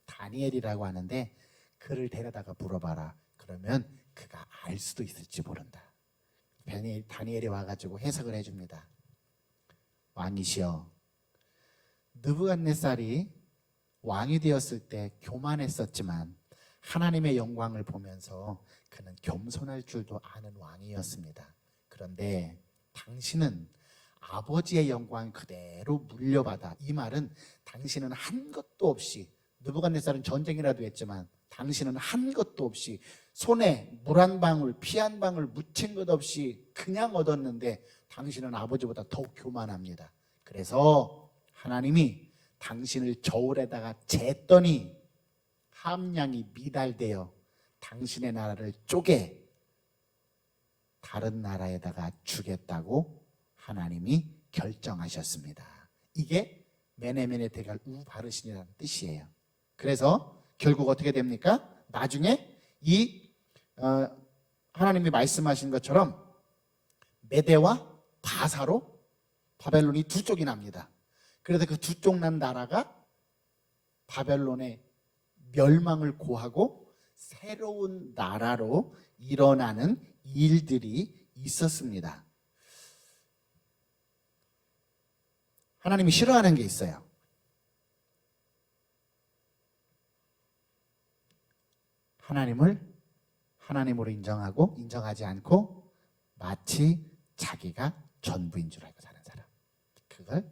다니엘이라고 하는데 그를 데려다가 물어봐라. 그러면 그가 알 수도 있을지 모른다. 다니엘이 와가지고 해석을 해줍니다. 왕이시여, 느부갓네살이 왕이 되었을 때 교만했었지만 하나님의 영광을 보면서 그는 겸손할 줄도 아는 왕이었습니다. 그런데 당신은 아버지의 영광 그대로 물려받아. 이 말은 당신은 한 것도 없이, 느부갓네살은 전쟁이라도 했지만 당신은 한 것도 없이 손에 물 한 방울, 피 한 방울 묻힌 것 없이 그냥 얻었는데 당신은 아버지보다 더 교만합니다. 그래서 하나님이 당신을 저울에다가 쟀더니 함량이 미달되어 당신의 나라를 쪼개 다른 나라에다가 주겠다고 하나님이 결정하셨습니다. 이게 메네메네 데갈 우 바르신이라는 뜻이에요. 그래서 결국 어떻게 됩니까? 나중에 이 하나님이 말씀하신 것처럼 메대와 바사로 바벨론이 두 쪽이 납니다. 그래서 그 두 쪽 난 나라가 바벨론의 멸망을 고하고 새로운 나라로 일어나는 일들이 있었습니다. 하나님이 싫어하는 게 있어요. 하나님을 하나님으로 인정하고 인정하지 않고 마치 자기가 전부인 줄 알고 사는 사람. 그걸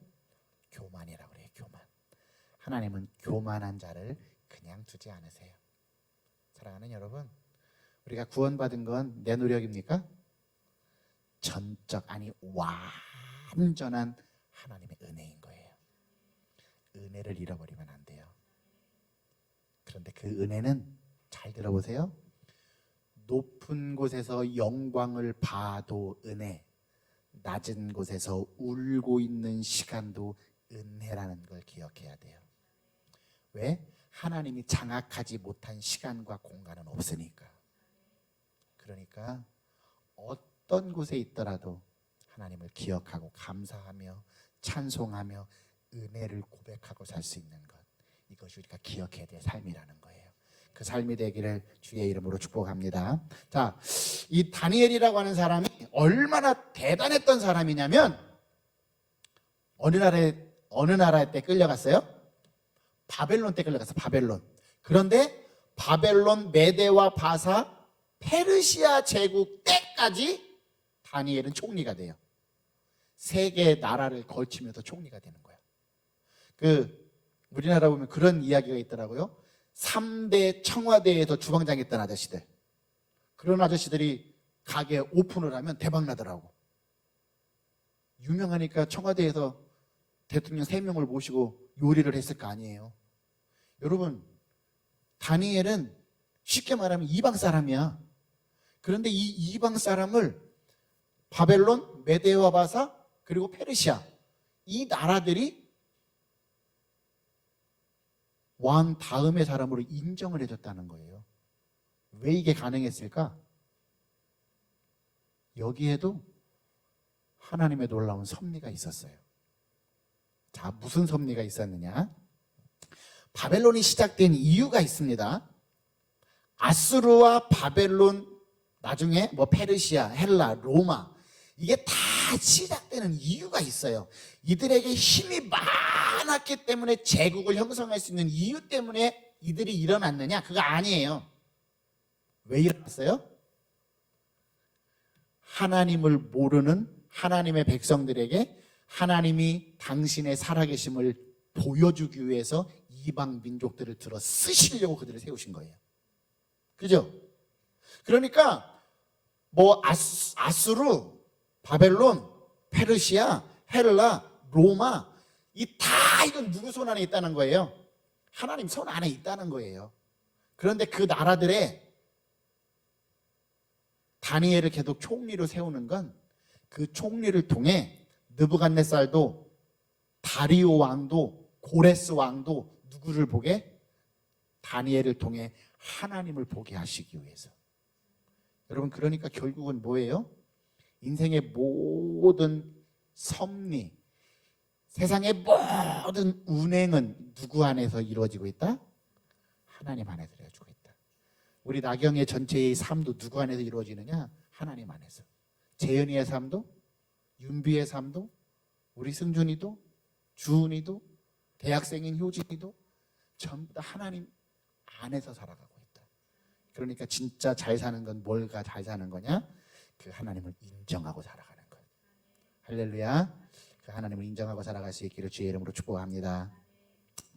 교만이라고 그래요. 교만. 하나님은 교만한 자를 그냥 두지 않으세요. 사랑하는 여러분, 우리가 구원받은 건 내 노력입니까? 전적, 아니 완전한 하나님의 은혜인 거예요. 은혜를 잃어버리면 안 돼요. 그런데 그 은혜는, 잘 들어보세요, 높은 곳에서 영광을 봐도 은혜, 낮은 곳에서 울고 있는 시간도 은혜라는 걸 기억해야 돼요. 왜? 하나님이 장악하지 못한 시간과 공간은 없으니까. 그러니까 어떤 곳에 있더라도 하나님을 기억하고 감사하며 찬송하며 은혜를 고백하고 살 수 있는 것, 이것이 우리가 기억해야 될 삶이라는 거예요. 그 삶이 되기를 주의 이름으로 축복합니다. 자, 이 다니엘이라고 하는 사람이 얼마나 대단했던 사람이냐면, 어느 날에 어느 나라에 때 끌려갔어요? 바벨론 때 끌려갔어요. 바벨론. 그런데 바벨론, 메데와 바사, 페르시아 제국 때까지 다니엘은 총리가 돼요. 세 개의 나라를 걸치면서 총리가 되는 거예요. 우리나라 보면 그런 이야기가 있더라고요. 3대 청와대에서 주방장 했던 아저씨들. 그런 아저씨들이 가게 오픈을 하면 대박 나더라고. 유명하니까 청와대에서 대통령 3명을 모시고 요리를 했을 거 아니에요. 여러분, 다니엘은 쉽게 말하면 이방 사람이야. 그런데 이 이방 사람을 바벨론, 메데와 바사, 그리고 페르시아, 이 나라들이 왕 다음의 사람으로 인정을 해줬다는 거예요. 왜 이게 가능했을까? 여기에도 하나님의 놀라운 섭리가 있었어요. 자, 무슨 섭리가 있었느냐? 바벨론이 시작된 이유가 있습니다. 아수르와 바벨론, 나중에 페르시아, 헬라, 로마, 이게 다 시작되는 이유가 있어요. 이들에게 힘이 많았기 때문에 제국을 형성할 수 있는 이유 때문에 이들이 일어났느냐? 그거 아니에요. 왜 일어났어요? 하나님을 모르는 하나님의 백성들에게 하나님이 당신의 살아계심을 보여주기 위해서 이방 민족들을 들어 쓰시려고 그들을 세우신 거예요. 그죠? 그러니까 아수르, 바벨론, 페르시아, 헬라, 로마, 이건 누구 손 안에 있다는 거예요? 하나님 손 안에 있다는 거예요. 그런데 그 나라들의 다니엘을 계속 총리로 세우는 건 그 총리를 통해 느부갓네살도, 다리오 왕도, 고레스 왕도 누구를 보게? 다니엘을 통해 하나님을 보게 하시기 위해서. 여러분, 그러니까 결국은 뭐예요? 인생의 모든 섭리, 세상의 모든 운행은 누구 안에서 이루어지고 있다? 하나님 안에서 이루어지고 있다. 우리 나경의 전체의 삶도 누구 안에서 이루어지느냐? 하나님 안에서. 재현이의 삶도, 윤비의 삶도, 우리 승준이도, 주은이도, 대학생인 효진이도 전부 다 하나님 안에서 살아가고 있다. 그러니까 진짜 잘 사는 건 뭘가 잘 사는 거냐? 그 하나님을 인정하고 살아가는 것. 할렐루야. 그 하나님을 인정하고 살아갈 수 있기를 주의 이름으로 축복합니다.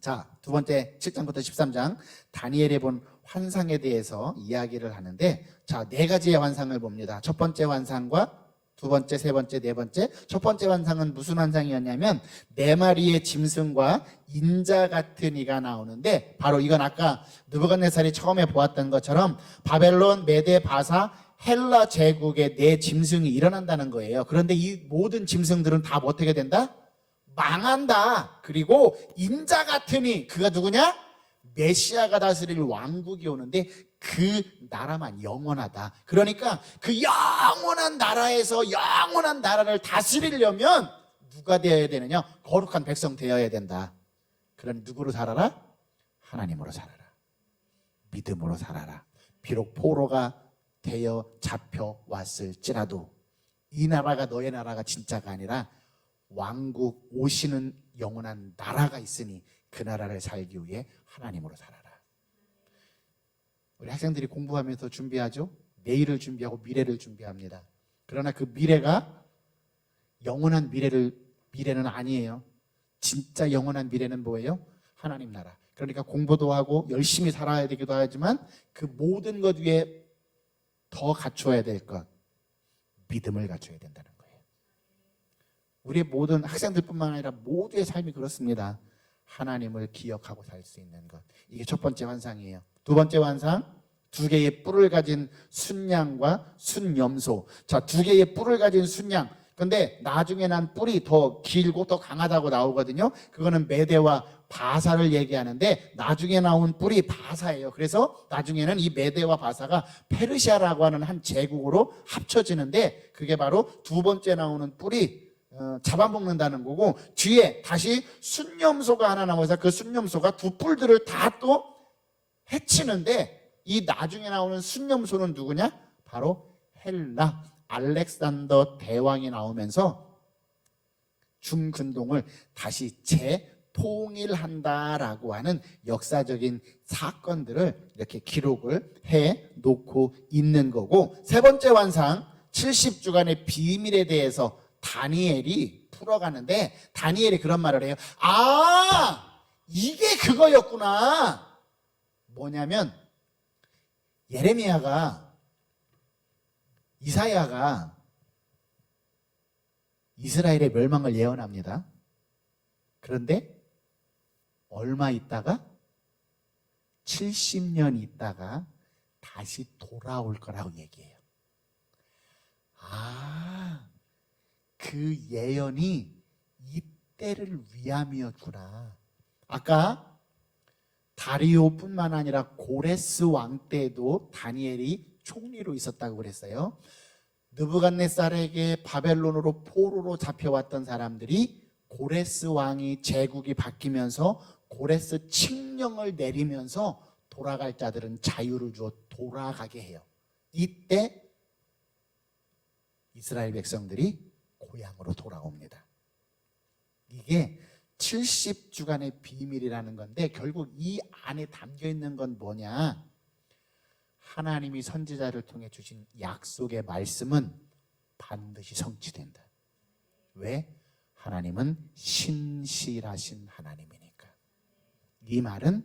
자, 두 번째 7장부터 13장 다니엘이 본 환상에 대해서 이야기를 하는데, 자, 4가지의 환상을 봅니다. 첫 번째 환상과 두 번째, 세 번째, 네 번째. 첫 번째 환상은 무슨 환상이었냐면 4마리의 짐승과 인자 같은 이가 나오는데, 바로 이건 아까 느부갓네살이 처음에 보았던 것처럼 바벨론, 메데, 바사, 헬라 제국의 4 짐승이 일어난다는 거예요. 그런데 이 모든 짐승들은 다 어떻게 된다? 망한다. 그리고 인자 같은 이, 그가 누구냐? 메시아가 다스릴 왕국이 오는데 그 나라만 영원하다. 그러니까 그 영원한 나라에서 영원한 나라를 다스리려면 누가 되어야 되느냐? 거룩한 백성 되어야 된다. 그러니 누구로 살아라? 하나님으로 살아라. 믿음으로 살아라. 비록 포로가 되어 잡혀왔을지라도 이 나라가 너의 나라가 진짜가 아니라 왕국 오시는 영원한 나라가 있으니 그 나라를 살기 위해 하나님으로 살아라. 우리 학생들이 공부하면서 준비하죠. 내일을 준비하고 미래를 준비합니다. 그러나 그 미래가 영원한 미래는 아니에요. 진짜 영원한 미래는 뭐예요? 하나님 나라. 그러니까 공부도 하고 열심히 살아야 되기도 하지만 그 모든 것 위에 더 갖춰야 될 것, 믿음을 갖춰야 된다는 거예요. 우리 모든 학생들뿐만 아니라 모두의 삶이 그렇습니다. 하나님을 기억하고 살 수 있는 것. 이게 첫 번째 환상이에요. 두 번째 환상, 2개의 뿔을 가진 순양과 순염소. 자, 2개의 뿔을 가진 순양. 근데 나중에 난 뿔이 더 길고 더 강하다고 나오거든요. 그거는 메데와 바사를 얘기하는데 나중에 나온 뿔이 바사예요. 그래서 나중에는 이 메데와 바사가 페르시아라고 하는 한 제국으로 합쳐지는데, 그게 바로 두 번째 나오는 뿔이 잡아먹는다는 거고, 뒤에 다시 순염소가 하나 나와서 그 순염소가 두 뿔들을 다 또 해치는데, 이 나중에 나오는 순염소는 누구냐? 바로 헬라 알렉산더 대왕이 나오면서 중근동을 다시 재통일한다라고 하는 역사적인 사건들을 이렇게 기록을 해 놓고 있는 거고, 세 번째 완상 70주간의 비밀에 대해서 다니엘이 풀어가는데, 다니엘이 그런 말을 해요. 아, 이게 그거였구나. 뭐냐면 예레미야가, 이사야가 이스라엘의 멸망을 예언합니다. 그런데 얼마 있다가 70년 있다가 다시 돌아올 거라고 얘기해요. 아, 그 예언이 이때를 위함이었구나. 아까 다리오뿐만 아니라 고레스 왕 때도 다니엘이 총리로 있었다고 그랬어요. 느부갓네살에게 바벨론으로 포로로 잡혀왔던 사람들이 고레스 왕이 제국이 바뀌면서 고레스 칙령을 내리면서 돌아갈 자들은 자유를 주어 돌아가게 해요. 이때 이스라엘 백성들이 고향으로 돌아옵니다. 이게 70주간의 비밀이라는 건데, 결국 이 안에 담겨 있는 건 뭐냐? 하나님이 선지자를 통해 주신 약속의 말씀은 반드시 성취된다. 왜? 하나님은 신실하신 하나님이니까. 이 말은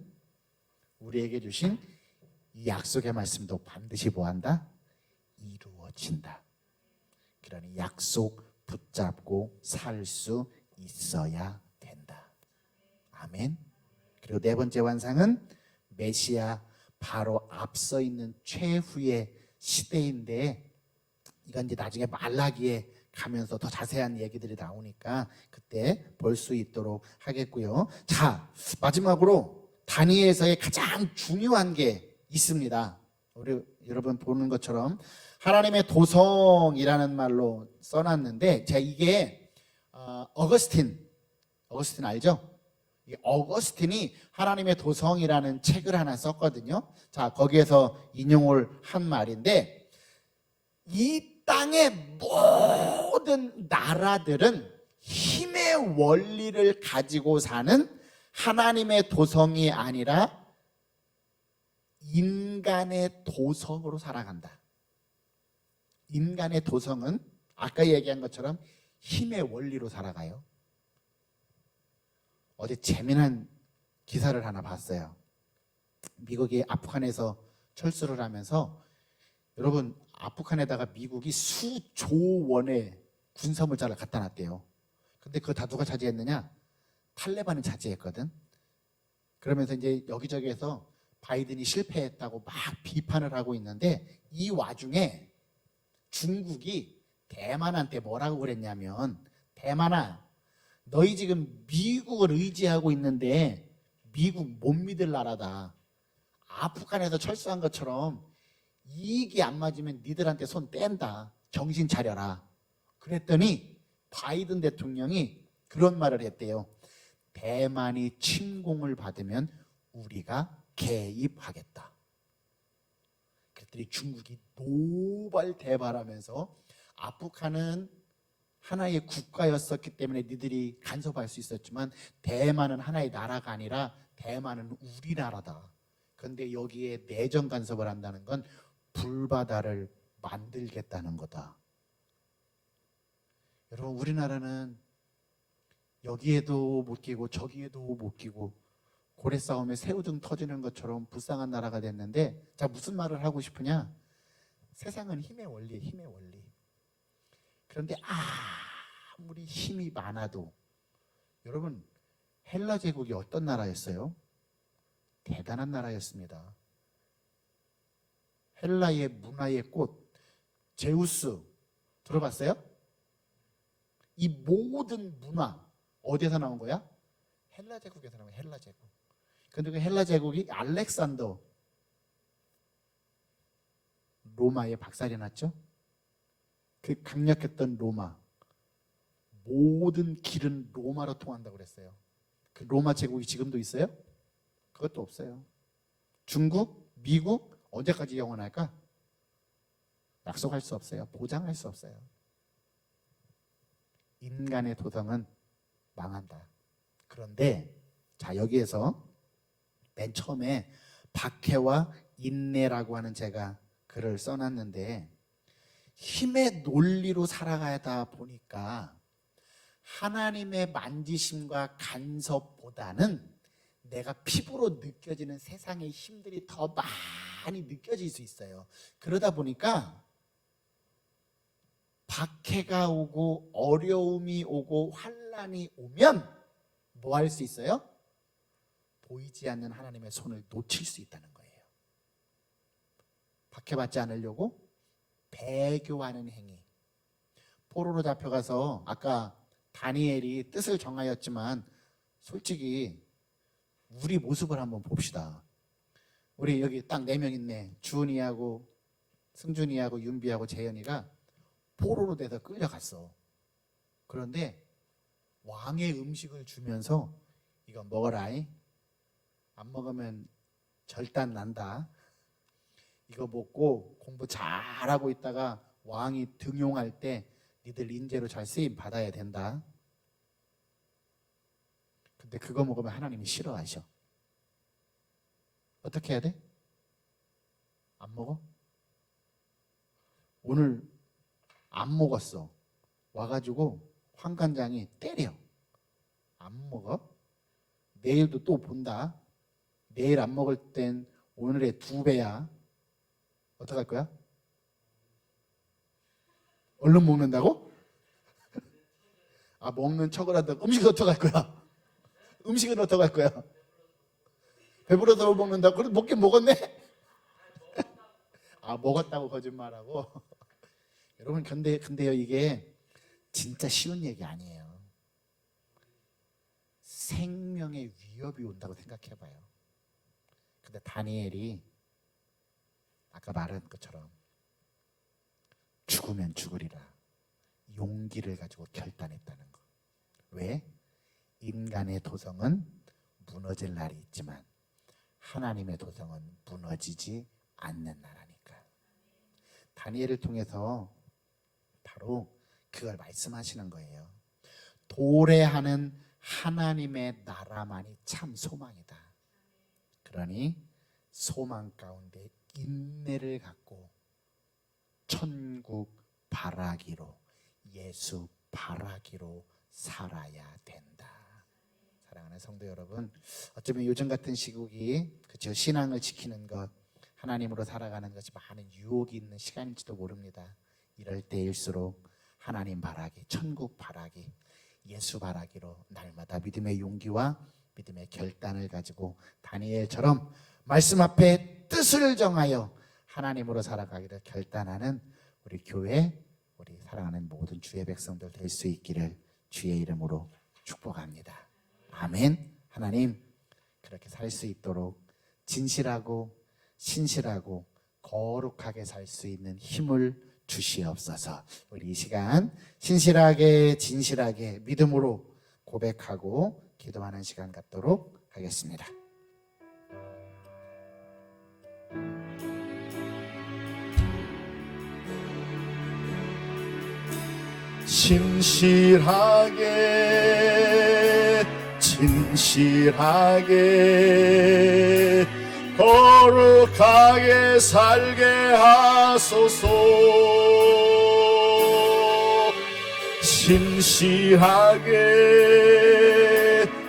우리에게 주신 이 약속의 말씀도 반드시 뭐한다? 이루어진다. 그러니 약속 붙잡고 살 수 있어야 된다. 아멘. 그리고 네 번째 완상은 메시아 바로 앞서 있는 최후의 시대인데, 이건 이제 나중에 말라기에 가면서 더 자세한 얘기들이 나오니까 그때 볼 수 있도록 하겠고요. 자, 마지막으로 다니엘서의 가장 중요한 게 있습니다. 우리 여러분 보는 것처럼 하나님의 도성이라는 말로 써놨는데, 제가 이게 어거스틴 알죠? 이 어거스틴이 하나님의 도성이라는 책을 하나 썼거든요. 자, 거기에서 인용을 한 말인데, 이 땅의 모든 나라들은 힘의 원리를 가지고 사는 하나님의 도성이 아니라 인간의 도성으로 살아간다. 인간의 도성은 아까 얘기한 것처럼 힘의 원리로 살아가요. 어제 재미난 기사를 하나 봤어요. 미국이 아프간에서 철수를 하면서, 여러분, 아프간에다가 미국이 수조 원의 군사물자를 갖다 놨대요. 근데 그거 다 누가 차지했느냐? 탈레반이 차지했거든. 그러면서 이제 여기저기에서 바이든이 실패했다고 막 비판을 하고 있는데, 이 와중에 중국이 대만한테 뭐라고 그랬냐면, 대만아, 너희 지금 미국을 의지하고 있는데 미국 못 믿을 나라다. 아프간에서 철수한 것처럼 이익이 안 맞으면 니들한테 손 뗀다. 정신 차려라. 그랬더니 바이든 대통령이 그런 말을 했대요. 대만이 침공을 받으면 우리가 개입하겠다. 그랬더니 중국이 노발대발하면서, 아프간은 하나의 국가였었기 때문에 니들이 간섭할 수 있었지만 대만은 하나의 나라가 아니라 대만은 우리나라다. 그런데 여기에 내정 간섭을 한다는 건 불바다를 만들겠다는 거다. 여러분, 우리나라는 여기에도 못 끼고 저기에도 못 끼고 고래 싸움에 새우등 터지는 것처럼 불쌍한 나라가 됐는데, 자, 무슨 말을 하고 싶으냐? 세상은 힘의 원리예요. 힘의 원리. 그런데 아무리 힘이 많아도, 여러분, 헬라 제국이 어떤 나라였어요? 대단한 나라였습니다. 헬라의 문화의 꽃 제우스 들어봤어요? 이 모든 문화 어디에서 나온 거야? 헬라 제국에서 나온 거야. 헬라 제국. 근데 그 헬라 제국이 알렉산더 로마에 박살이 났죠. 그 강력했던 로마, 모든 길은 로마로 통한다고 그랬어요. 그 로마 제국이 지금도 있어요? 그것도 없어요. 중국, 미국 언제까지 영원할까? 약속할 수 없어요. 보장할 수 없어요. 인간의 도성은 망한다. 그런데 자, 여기에서 맨 처음에 박해와 인내라고 하는 제가 글을 써놨는데, 힘의 논리로 살아가다 보니까 하나님의 만지심과 간섭보다는 내가 피부로 느껴지는 세상의 힘들이 더 많이 느껴질 수 있어요. 그러다 보니까 박해가 오고 어려움이 오고 환난이 오면 뭐 할 수 있어요? 보이지 않는 하나님의 손을 놓칠 수 있다는 거예요. 박해받지 않으려고 배교하는 행위. 포로로 잡혀가서 아까 다니엘이 뜻을 정하였지만 솔직히 우리 모습을 한번 봅시다. 우리 여기 딱 4명 있네. 주은이하고 승준이하고 윤비하고 재현이가 포로로 돼서 끌려갔어. 그런데 왕의 음식을 주면서 이거 먹어라이. 안 먹으면 절단 난다. 이거 먹고 공부 잘하고 있다가 왕이 등용할 때 니들 인재로 잘 쓰임 받아야 된다. 근데 그거 먹으면 하나님이 싫어하셔. 어떻게 해야 돼? 안 먹어? 오늘 안 먹었어. 와가지고 환관장이 때려. 안 먹어? 내일도 또 본다. 내일 안 먹을 땐 오늘의 2배야. 어떡할 거야? 얼른 먹는다고? 아, 먹는 척을 한다고? 음식은 어떡할 거야? 음식은 어떡할 거야? 배불러서 먹는다고? 그래도 먹긴 먹었네? 아, 먹었다고 거짓말하고? 여러분, 근데요, 이게 진짜 쉬운 얘기 아니에요. 생명의 위협이 온다고 생각해봐요. 근데 다니엘이 아까 말한 것처럼 죽으면 죽으리라 용기를 가지고 결단했다는 거. 왜? 인간의 도성은 무너질 날이 있지만 하나님의 도성은 무너지지 않는 나라니까. 다니엘을 통해서 바로 그걸 말씀하시는 거예요. 도래하는 하나님의 나라만이 참 소망이다. 그러니 소망 가운데 인내를 갖고 천국 바라기로, 예수 바라기로 살아야 된다. 사랑하는 성도 여러분, 어쩌면 요즘 같은 시국이 그죠, 신앙을 지키는 것, 하나님으로 살아가는 것이 많은 유혹이 있는 시간일지도 모릅니다. 이럴 때일수록 하나님 바라기, 천국 바라기, 예수 바라기로 날마다 믿음의 용기와 믿음의 결단을 가지고 다니엘처럼 말씀 앞에 뜻을 정하여 하나님으로 살아가기를 결단하는 우리 교회, 우리 사랑하는 모든 주의 백성들 될 수 있기를 주의 이름으로 축복합니다. 아멘. 하나님, 그렇게 살 수 있도록 진실하고 신실하고 거룩하게 살 수 있는 힘을 주시옵소서. 우리 이 시간 신실하게 진실하게 믿음으로 고백하고 기도하는 시간 갖도록 하겠습니다. 신실하게 진실하게 거룩하게 살게 하소서. 신실하게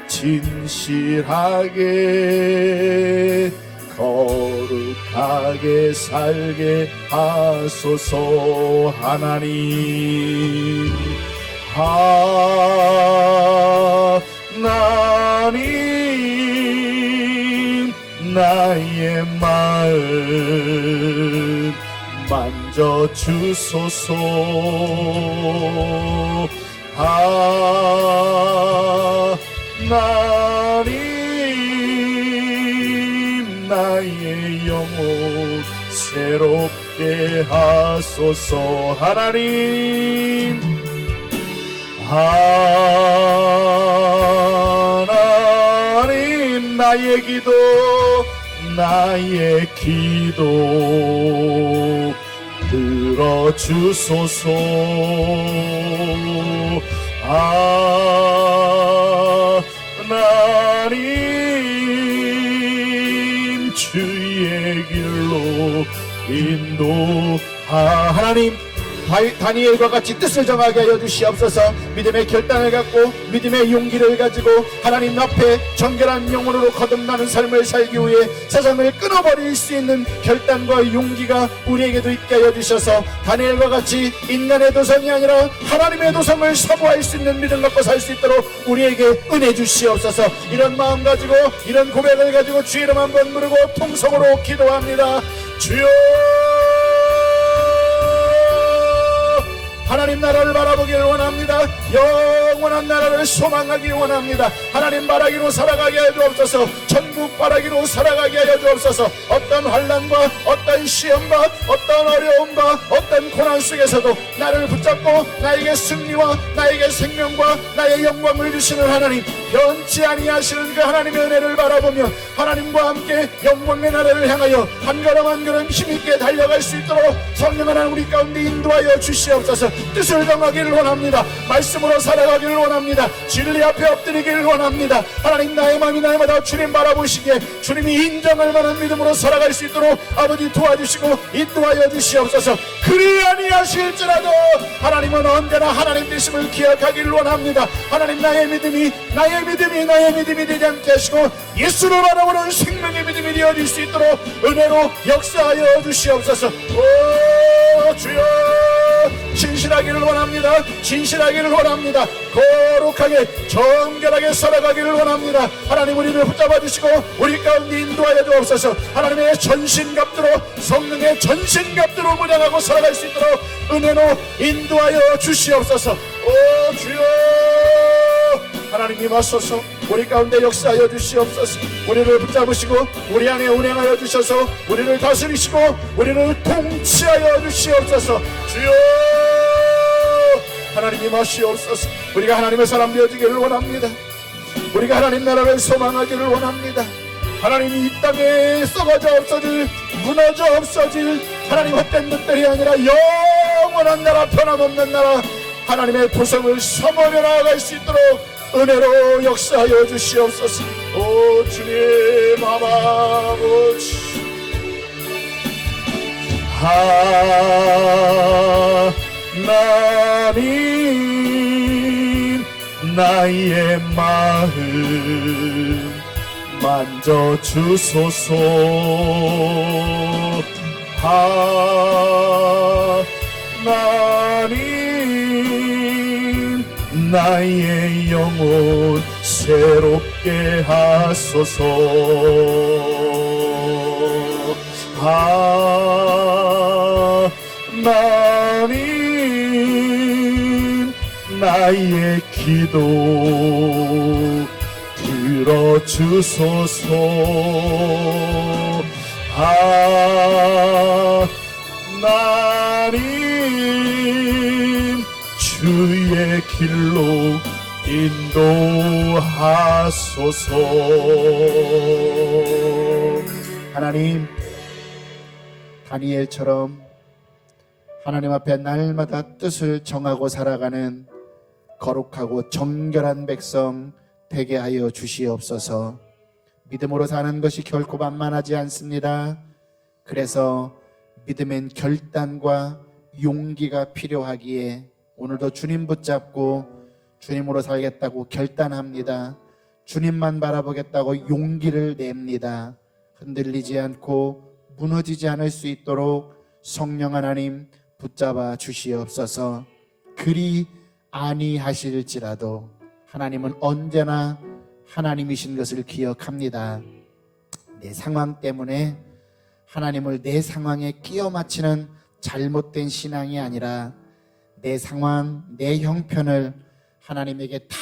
진실하게 거룩하게 살게 하소서. 하나님, 하나님, 나의 마음 만져주소서. 하나님, 나의 영혼 새롭게 하소서. 하나님, 하나님, 나의 기도 들어주소서. 하나님, 다니엘과 같이 뜻을 정하게 하여 주시옵소서. 믿음의 결단을 갖고 믿음의 용기를 가지고 하나님 앞에 정결한 영혼으로 거듭나는 삶을 살기 위해 세상을 끊어버릴 수 있는 결단과 용기가 우리에게도 있게 하여 주셔서 다니엘과 같이 인간의 도성이 아니라 하나님의 도성을 사모할 수 있는 믿음 갖고 살 수 있도록 우리에게 은혜 주시옵소서. 이런 마음 가지고 이런 고백을 가지고 주의 이름 한번 부르고 통성으로 기도합니다. 주여, 하나님 나라를 바라보기를 원합니다. 영원한 나라를 소망하기 원합니다. 하나님 바라기로 살아가게 하여 주옵소서. 천국 바라기로 살아가게 하여 주옵소서. 어떤 환난과 어떤 시험과 어떤 어려움과 어떤 고난 속에서도 나를 붙잡고 나에게 승리와 나에게 생명과 나의 영광을 주시는 하나님, 변치 아니하시는 그 하나님의 은혜를 바라보며 하나님과 함께 영광의 나라를 향하여 한 걸음 한 걸음 힘있게 달려갈 수 있도록 성령 하나님 우리 가운데 인도하여 주시옵소서. 뜻을 정하기를 원합니다. 말씀으로 살아가기를 원합니다. 진리 앞에 엎드리기를 원합니다. 하나님, 나의 마음이 날마다 주님 바라보시기에 주님이 인정할 만한 믿음으로 살아갈 수 있도록 아버지 도와주시고 인도하여 주시옵소서. 그리 아니하실지라도 하나님은 언제나 하나님 되심을 기억하기를 원합니다. 하나님, 나의 믿음이 되지 않게 하시고 예수를 바라보는 생명의 믿음이 되어질 수 있도록 은혜로 역사하여 주시옵소서. 오 주여, 진실하기를 원합니다. 진실하기를 원합니다. 거룩하게 정결하게 살아가기를 원합니다. 하나님, 우리를 붙잡아 주시고 우리 가운데 인도하여 주옵소서. 하나님의 전신갑주로, 성령의 전신갑주로 무장하고 살아갈 수 있도록 은혜로 인도하여 주시옵소서. 오 주여, 하나님 임하소서. 우리 가운데 역사하여 주시옵소서. 우리를 붙잡으시고 우리 안에 운행하여 주셔서 우리를 다스리시고 우리를 통치하여 주시옵소서. 주여, 하나님 임하시옵소서. 우리가 하나님의 사람 되어지기를 원합니다. 우리가 하나님 나라를 소망하기를 원합니다. 하나님이 이 땅에 썩어져 없어질, 무너져 없어질 하나님 헛된 것들이 아니라 영원한 나라, 변함없는 나라, 하나님의 도성을 사모하며 나아갈 수 있도록 은혜로 역사하여 주시옵소서. 오 주님 아버지, 하나님 나의 마음 만져주소서. 하나님 나의 영혼 새롭게 하소서. 하나님 나의 기도 들어주소서. 하나님 주의 길로 인도하소서. 하나님, 다니엘처럼 하나님 앞에 날마다 뜻을 정하고 살아가는 거룩하고 정결한 백성 되게 하여 주시옵소서. 믿음으로 사는 것이 결코 만만하지 않습니다. 그래서 믿음엔 결단과 용기가 필요하기에 오늘도 주님 붙잡고 주님으로 살겠다고 결단합니다. 주님만 바라보겠다고 용기를 냅니다. 흔들리지 않고 무너지지 않을 수 있도록 성령 하나님 붙잡아 주시옵소서. 그리 아니하실지라도 하나님은 언제나 하나님이신 것을 기억합니다. 내 상황 때문에 하나님을 내 상황에 끼워 맞추는 잘못된 신앙이 아니라 내 상황, 내 형편을 하나님에게 다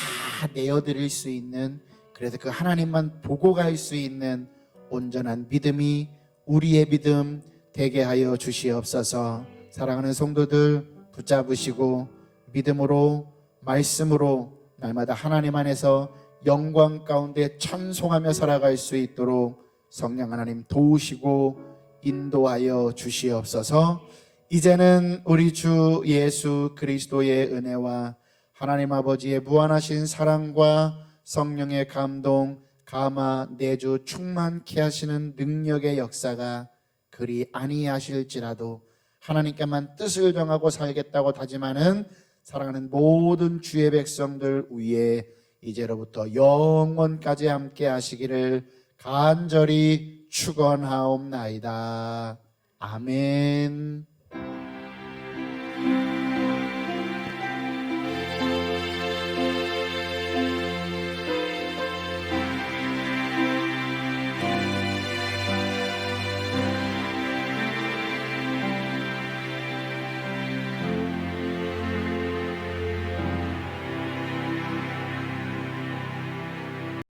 내어드릴 수 있는, 그래서 그 하나님만 보고 갈 수 있는 온전한 믿음이 우리의 믿음 되게 하여 주시옵소서. 사랑하는 성도들 붙잡으시고 믿음으로, 말씀으로 날마다 하나님 안에서 영광 가운데 찬송하며 살아갈 수 있도록 성령 하나님 도우시고 인도하여 주시옵소서. 이제는 우리 주 예수 그리스도의 은혜와 하나님 아버지의 무한하신 사랑과 성령의 감동, 감화 내주 충만케 하시는 능력의 역사가 그리 아니하실지라도 하나님께만 뜻을 정하고 살겠다고 다짐하는 사랑하는 모든 주의 백성들 위에 이제로부터 영원까지 함께 하시기를 간절히 축원하옵나이다. 아멘.